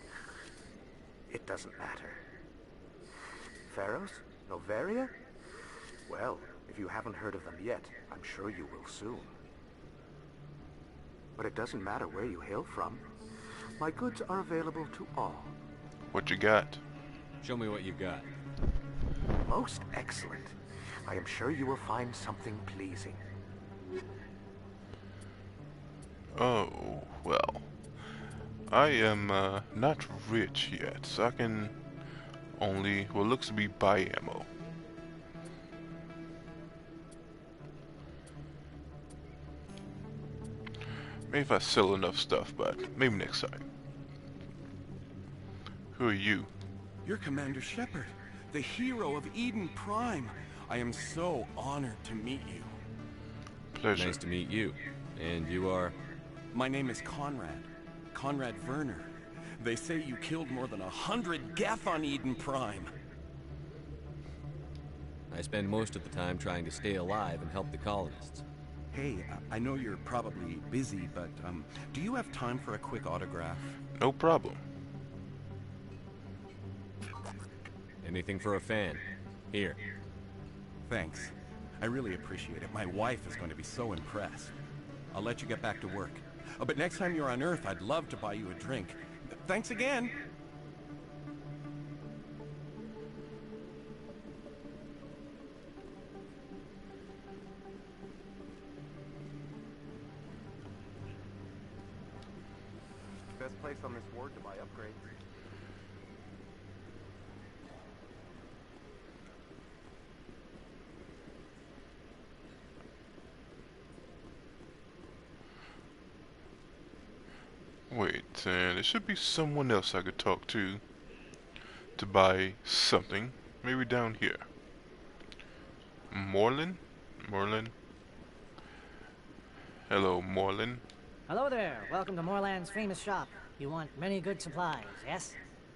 It doesn't matter. Ferros? Novaria? Well, if you haven't heard of them yet, I'm sure you will soon. But it doesn't matter where you hail from. My goods are available to all. What you got? Show me what you got. Most excellent. I am sure you will find something pleasing. Oh, well. I am not rich yet, so I can only what looks to be buy ammo. Maybe if I sell enough stuff, but maybe next time. Who are you? You're Commander Shepard, the hero of Eden Prime. I am so honored to meet you. Pleasure. Nice to meet you. And you are? My name is Conrad. Conrad Werner. They say you killed more than 100 Geth on Eden Prime. I spend most of the time trying to stay alive and help the colonists. Hey, I know you're probably busy, but do you have time for a quick autograph? No problem. Anything for a fan. Here. Thanks. I really appreciate it. My wife is going to be so impressed. I'll let you get back to work. Oh, but next time you're on Earth, I'd love to buy you a drink. Thanks again! Best place on this ward to buy upgrades. Wait, there should be someone else I could talk to buy something. Maybe down here. Moreland? Moreland? Hello, Moreland. Hello there. Welcome to Moreland's famous shop. You want many good supplies, yes?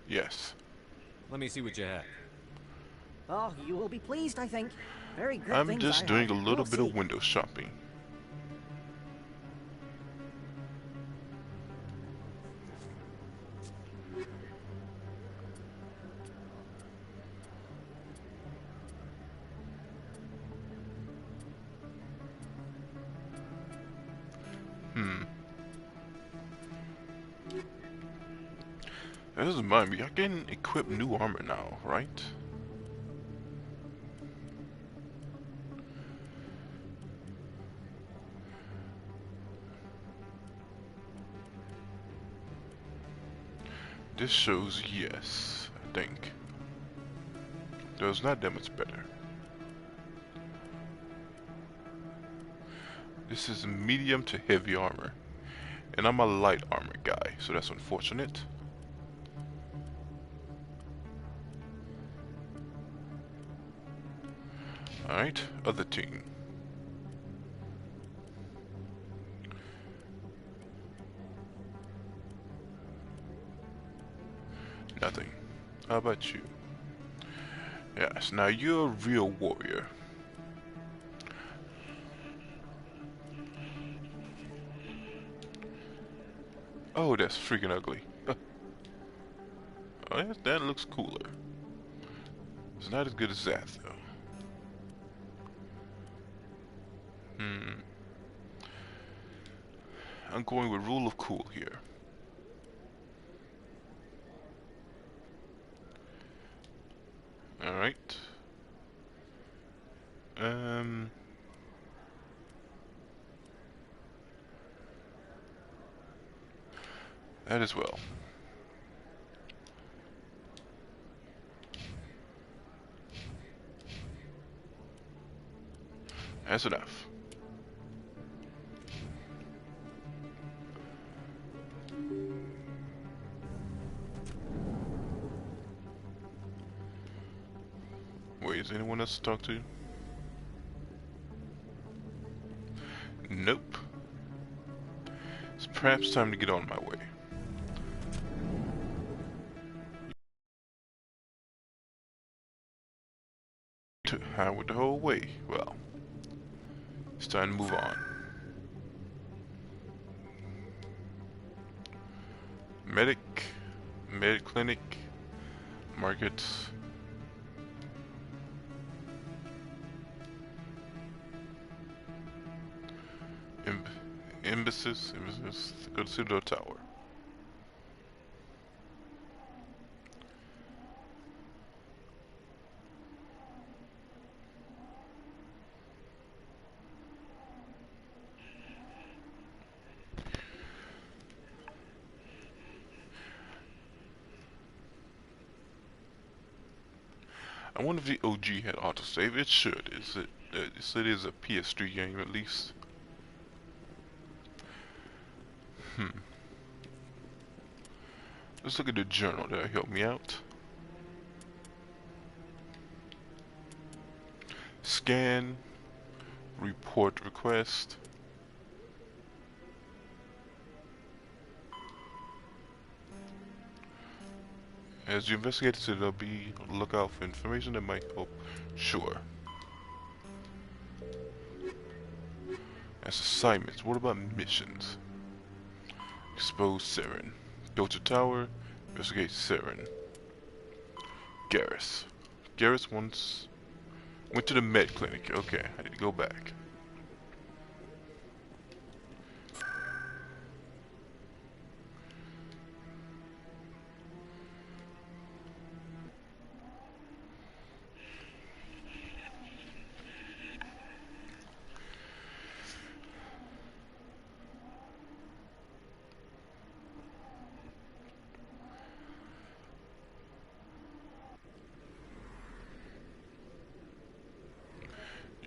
Yes. Let me see what you have. Oh, you will be pleased, I think. Very good I'm things just I doing have. a little You'll bit see. of window shopping. That doesn't mind me. I can equip new armor now, right? This shows yes, I think. Does not that much better. This is medium to heavy armor. And I'm a light armor guy, so that's unfortunate. Alright, other team. Nothing. How about you? Yes, now you're a real warrior. Oh, that's freaking ugly. Oh, that looks cooler. It's not as good as that, though. I'm going with rule of cool here. Alright. That as well. That's enough. Wait, is anyone else to talk to? Nope. It's perhaps time to get on my way. How with the whole way? Well, it's time to move on. Medic clinic, market. Embassies. Go to Citadel Tower. I wonder if the OG had autosave. It should. It is a PS3 game at least. Let's look at the journal that'll help me out. Scan. Report request. As you investigate the citadel, be on the lookout for information that might help. Sure. As assignments, what about missions? Expose Saren. Go to tower, investigate Saren. Garrus. Garrus went to the med clinic. Okay, I need to go back.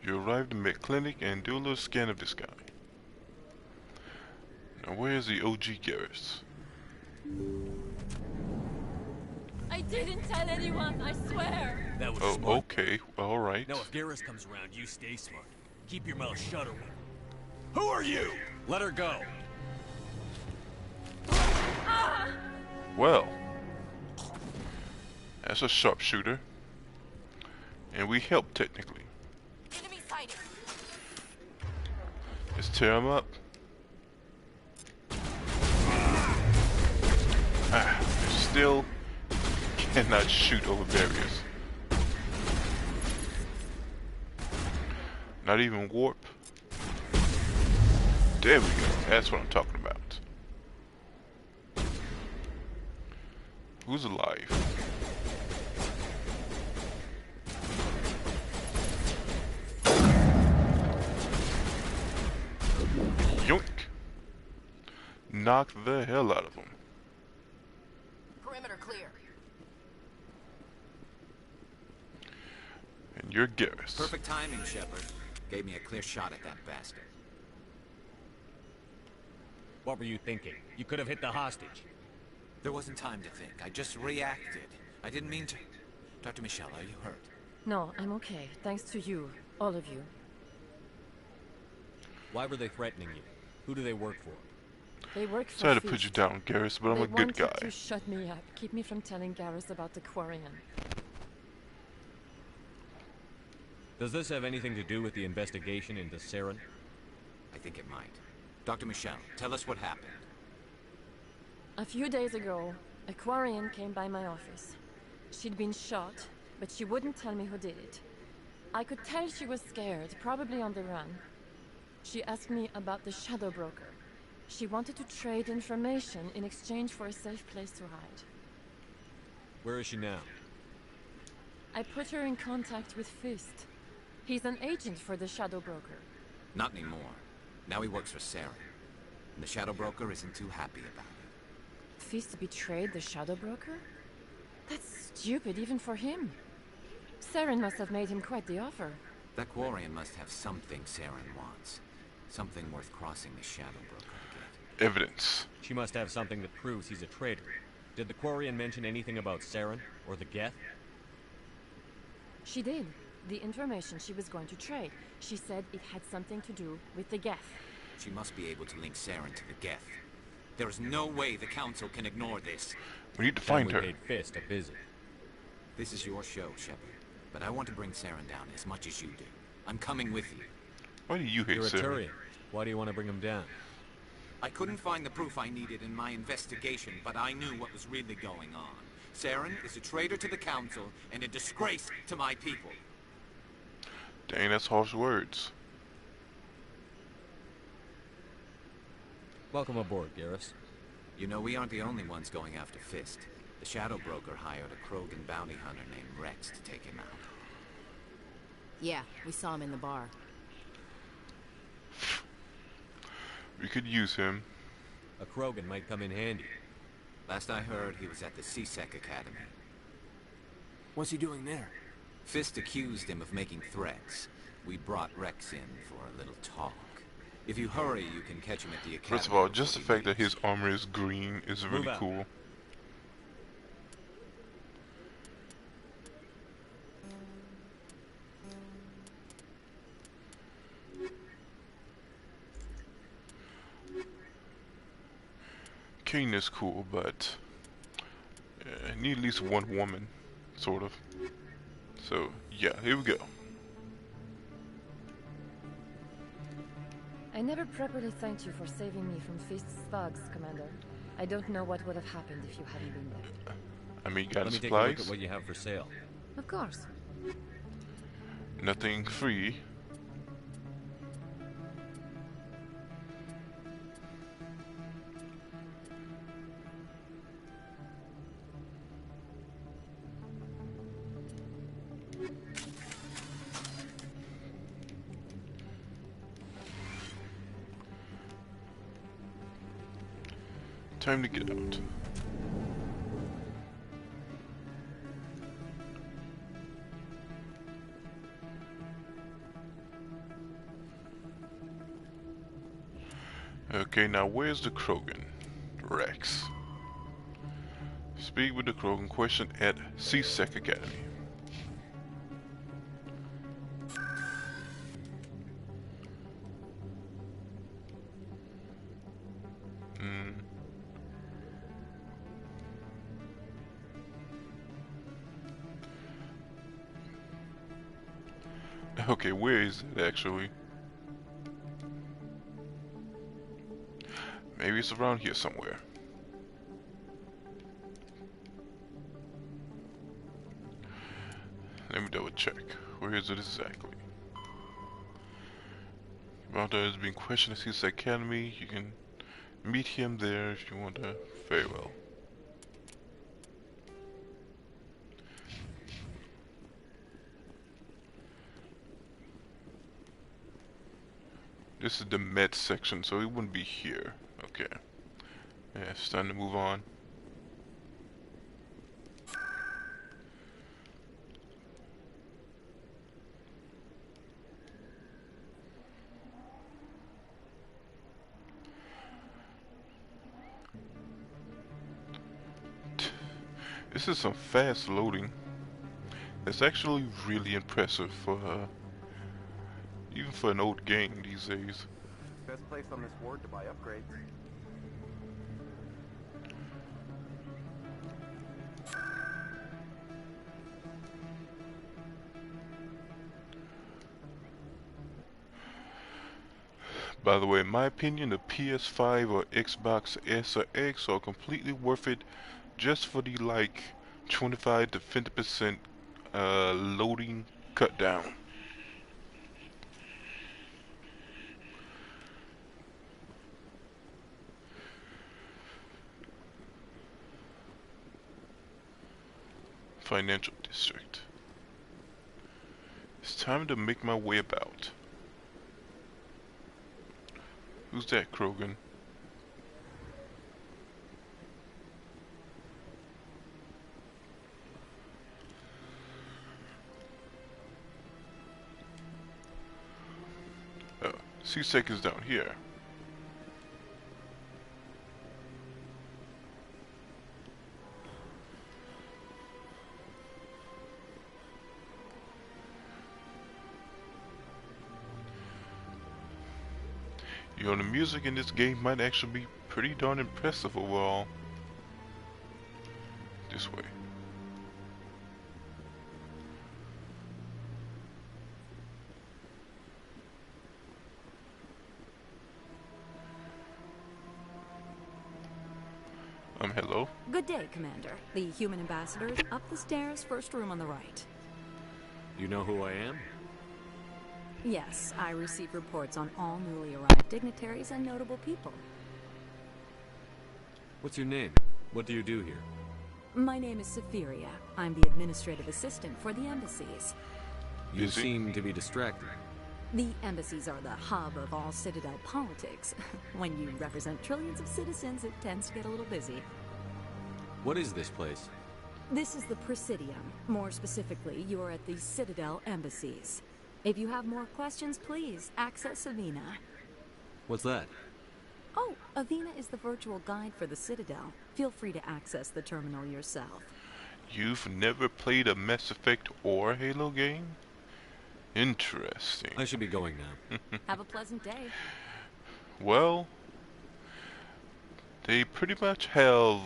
You arrive at the med clinic and do a little scan of this guy. Now where's the OG Garrus? I didn't tell anyone, I swear. That was oh, smart. okay, alright. Now if Garrus comes around, you stay smart. Keep your mouth shut or we... Who are you? Let her go. Well, that's a sharpshooter. And we help technically. Enemy sighted. Let's tear him up. Still cannot shoot over barriers. Not even warp. There we go. That's what I'm talking about. Who's alive? Yoink. Knock the hell out of him. Perimeter clear. And you're Garrus. Perfect timing, Shepard. Gave me a clear shot at that bastard. What were you thinking? You could have hit the hostage. There wasn't time to think. I just reacted. I didn't mean to. Dr. Michelle, are you hurt? No, I'm okay. Thanks to you. All of you. Why were they threatening you? Who do they work for? They work for Sorry to Fist. put you down, Garrus, but I'm a good guy. They wanted to shut me up. Keep me from telling Garrus about the Quarian. Does this have anything to do with the investigation into Saren? I think it might. Dr. Michelle, tell us what happened. A few days ago, a Quarian came by my office. She'd been shot, but she wouldn't tell me who did it. I could tell she was scared, probably on the run. She asked me about the Shadow Broker. She wanted to trade information in exchange for a safe place to hide. Where is she now? I put her in contact with Fist. He's an agent for the Shadow Broker. Not anymore. Now he works for Saren. And the Shadow Broker isn't too happy about it. Fist betrayed the Shadow Broker? That's stupid even for him. Saren must have made him quite the offer. That Quarian must have something Saren wants. Something worth crossing the Shadow Broker to get. Evidence. She must have something that proves he's a traitor. Did the Quarian mention anything about Saren or the Geth? She did. The information she was going to trade. She said it had something to do with the Geth. She must be able to link Saren to the Geth. There is no way the Council can ignore this. We need to find her. We paid Fist a visit. This is your show, Shepard. But I want to bring Saren down as much as you do. I'm coming with you. Why do you hate You're a Saren? Turian. Why do you want to bring him down? I couldn't find the proof I needed in my investigation, but I knew what was really going on. Saren is a traitor to the Council and a disgrace to my people. Dang, that's harsh words. Welcome aboard, Garrus. You know, we aren't the only ones going after Fist. The Shadow Broker hired a Krogan bounty hunter named Rex to take him out. Yeah, we saw him in the bar. We could use him. A Krogan might come in handy. Last I heard, he was at the CSEC Academy. What's he doing there? Fist accused him of making threats. We brought Rex in for a little talk. If you hurry, you can catch him at the academy. First of all, just the fact that his armor is green is really cool. King is cool, but I need at least one woman, sort of. So, yeah, here we go. I never properly thanked you for saving me from Fist's thugs, Commander. I don't know what would have happened if you hadn't been there. I mean, you got Let me supplies? take a look at what you have for sale. Of course. Nothing free. Time to get out. Okay, now where's the Krogan? Rex. Speak with the Krogan. Question at CSEC Academy. Okay, where is it actually? Maybe it's around here somewhere. Let me double check. Where is it exactly? Commander is being questioned at CSEC Academy. You can meet him there if you want to. Very well. This is the med section, so it wouldn't be here. Okay. Yeah, it's time to move on. This is some fast loading. It's actually really impressive for even for an old game these days. Best place on this ward to buy upgrades. By the way, in my opinion, the PS5 or Xbox S or X are completely worth it just for the like 25 to 50% loading cut down. Financial district. It's time to make my way about. Who's that, Krogan? Oh, CSEC is down here. You know, the music in this game might actually be pretty darn impressive overall. This way. Hello? Good day, Commander. The human ambassador is up the stairs, first room on the right. You know who I am? Yes, I receive reports on all newly arrived dignitaries and notable people. What's your name? What do you do here? My name is Safiria. I'm the administrative assistant for the embassies. You seem to be distracted. The embassies are the hub of all Citadel politics. When you represent trillions of citizens, it tends to get a little busy. What is this place? This is the Presidium. More specifically, you're at the Citadel embassies. If you have more questions, please access Avina. What's that? Oh, Avina is the virtual guide for the Citadel. Feel free to access the terminal yourself. You've never played a Mass Effect or Halo game? Interesting. I should be going now. Have a pleasant day. Well, they pretty much have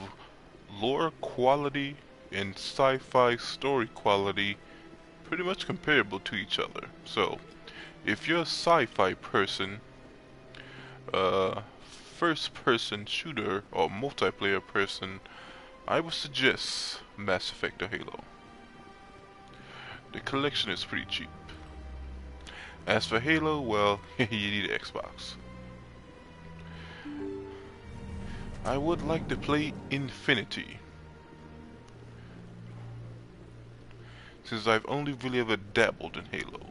lore quality and sci-fi story quality pretty much comparable to each other. So, if you're a sci-fi person, first-person shooter or multiplayer person, I would suggest Mass Effect or Halo. The collection is pretty cheap. As for Halo, well, you need an Xbox. I would like to play Infinity, since I've only really ever dabbled in Halo.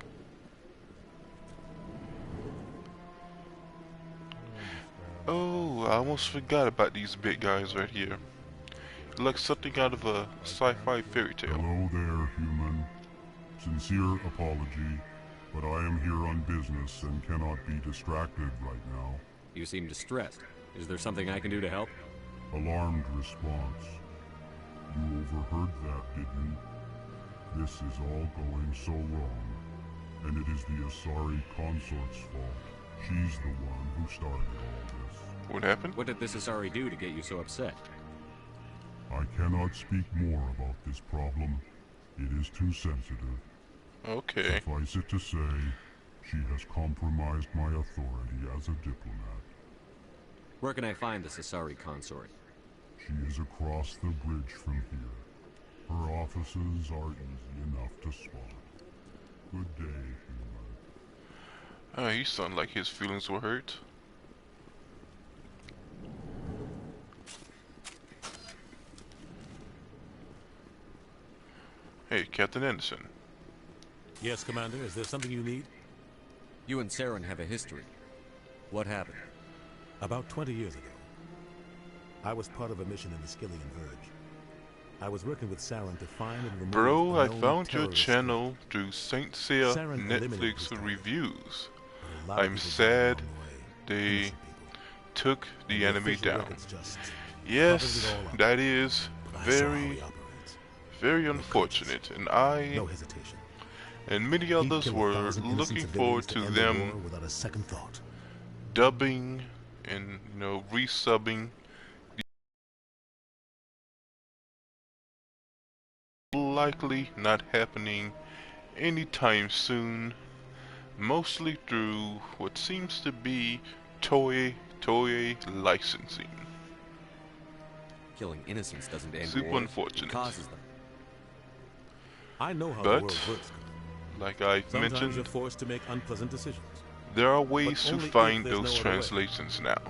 Oh, I almost forgot about these big guys right here. Like something out of a sci-fi fairy tale. Hello there, human. Sincere apology, but I am here on business and cannot be distracted right now. You seem distressed. Is there something I can do to help? Alarmed response. You overheard that, did you? This is all going so wrong, and it is the Asari consort's fault. She's the one who started all this. What happened? What did this Asari do to get you so upset? I cannot speak more about this problem. It is too sensitive. Okay. Suffice it to say, she has compromised my authority as a diplomat. Where can I find this Asari consort? She is across the bridge from here. Her offices are easy enough to spot. Good day, human. He sounded like his feelings were hurt. Hey, Captain Anderson. Yes, Commander. Is there something you need? You and Saren have a history. What happened? About 20 years ago, I was part of a mission in the Skillian Verge. I was working with Saren to find and remove Bro, I known found your terrorist channel through Saint Seiya Saren eliminated Netflix this reviews. A lot of I'm people sad died along the way. they Innocent people. took And the the anime official down. records just covers Yes, it all up. that is But I saw how he very, operates. very No unfortunate, prejudice. and I No hesitation. and many He'd others kill were 1,000 innocent looking civilians forward to end the war them without a second thought. dubbing and resubbing. Likely not happening anytime soon, mostly through what seems to be Toei licensing. Killing innocents doesn't end Super wars. unfortunate. It causes them. I know how But, the world works. like I Sometimes mentioned, you're forced to make unpleasant decisions. there are ways But to only if find there's those no other way. translations now.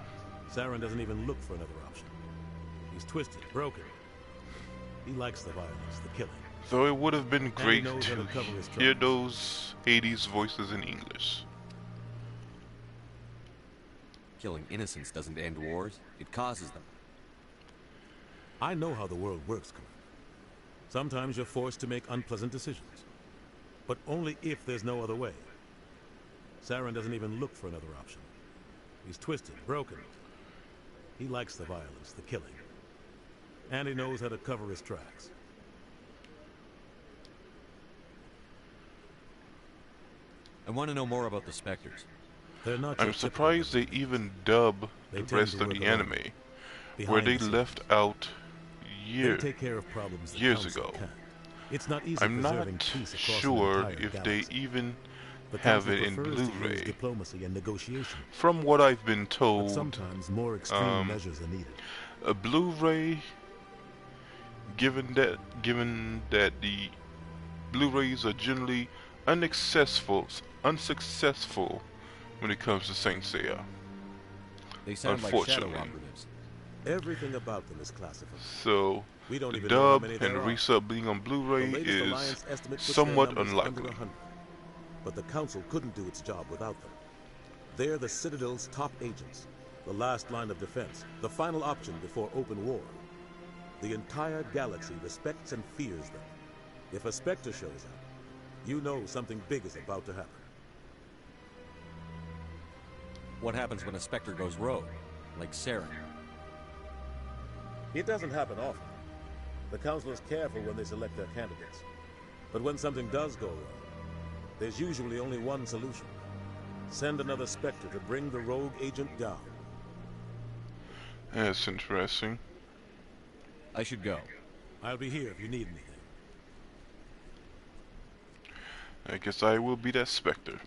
Saren doesn't even look for another option. He's twisted, broken. He likes the violence, the killing. Though it would have been he great knows how to to cover his hear tracks. those Hades voices in English. Killing innocents doesn't end wars. It causes them. I know how the world works, Commander. Sometimes you're forced to make unpleasant decisions. But only if there's no other way. Saren doesn't even look for another option. He's twisted, broken. He likes the violence, the killing. And he knows how to cover his tracks. I want to know more about the Spectres. They're not I'm your typical surprised they even dub They the tend rest to of work the alone, anime, where behind they the scenes. left out They take care of problems the years Council ago. can't. It's not easy I'm preserving not peace across sure an entire if galaxy. they even The have Council it in prefers to use Blu-ray. diplomacy and negotiation. From what I've been But told, sometimes more extreme measures are needed. a Blu-ray, given that the Blu-rays are generally unsuccessful when it comes to Saint Seiya. They sound like shadow Unfortunately. operatives. Everything about them is classified. So We don't the even know how dub many and there are. resub being on Blu-ray The latest is Alliance estimate puts their somewhat numbers unlikely. under 100. But the Council couldn't do its job without them. They're the Citadel's top agents, the last line of defense, the final option before open war. The entire galaxy respects and fears them. If a Spectre shows up, you know something big is about to happen. What happens when a Spectre goes rogue, like Saren? It doesn't happen often. The Council is careful when they select their candidates. But when something does go wrong, there's usually only one solution. Send another Spectre to bring the rogue agent down. That's interesting. I should go. I'll be here if you need anything. I guess I will be that Spectre.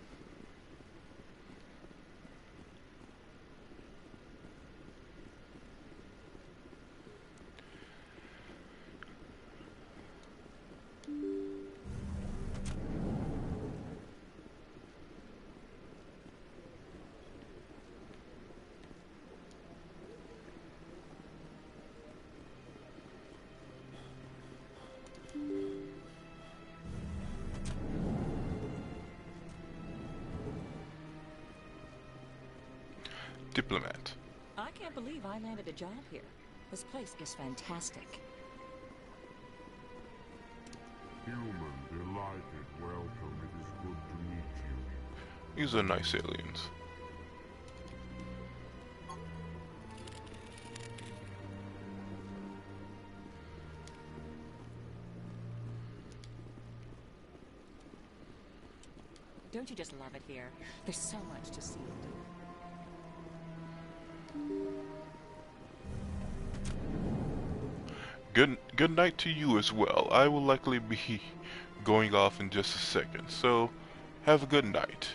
Diplomat. I can't believe I landed a job here. This place is fantastic. Human, delighted, welcome. It is good to meet you. These are nice aliens. Don't you just love it here? There's so much to see and do. Good night to you as well. I will likely be going off in just a second, so have a good night.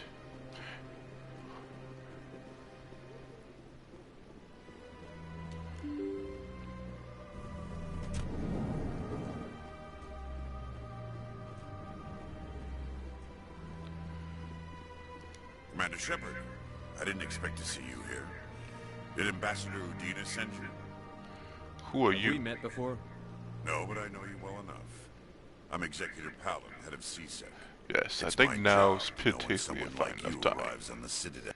Commander Shepard, I didn't expect to see you here. Did Ambassador Udina send you? Who are Have you? we met before? No, but I know you well enough. I'm Executive Palin, head of CSEC. Yes, I It's think my now's job knowing particularly someone a fine like enough you time. arrives on the Citadel.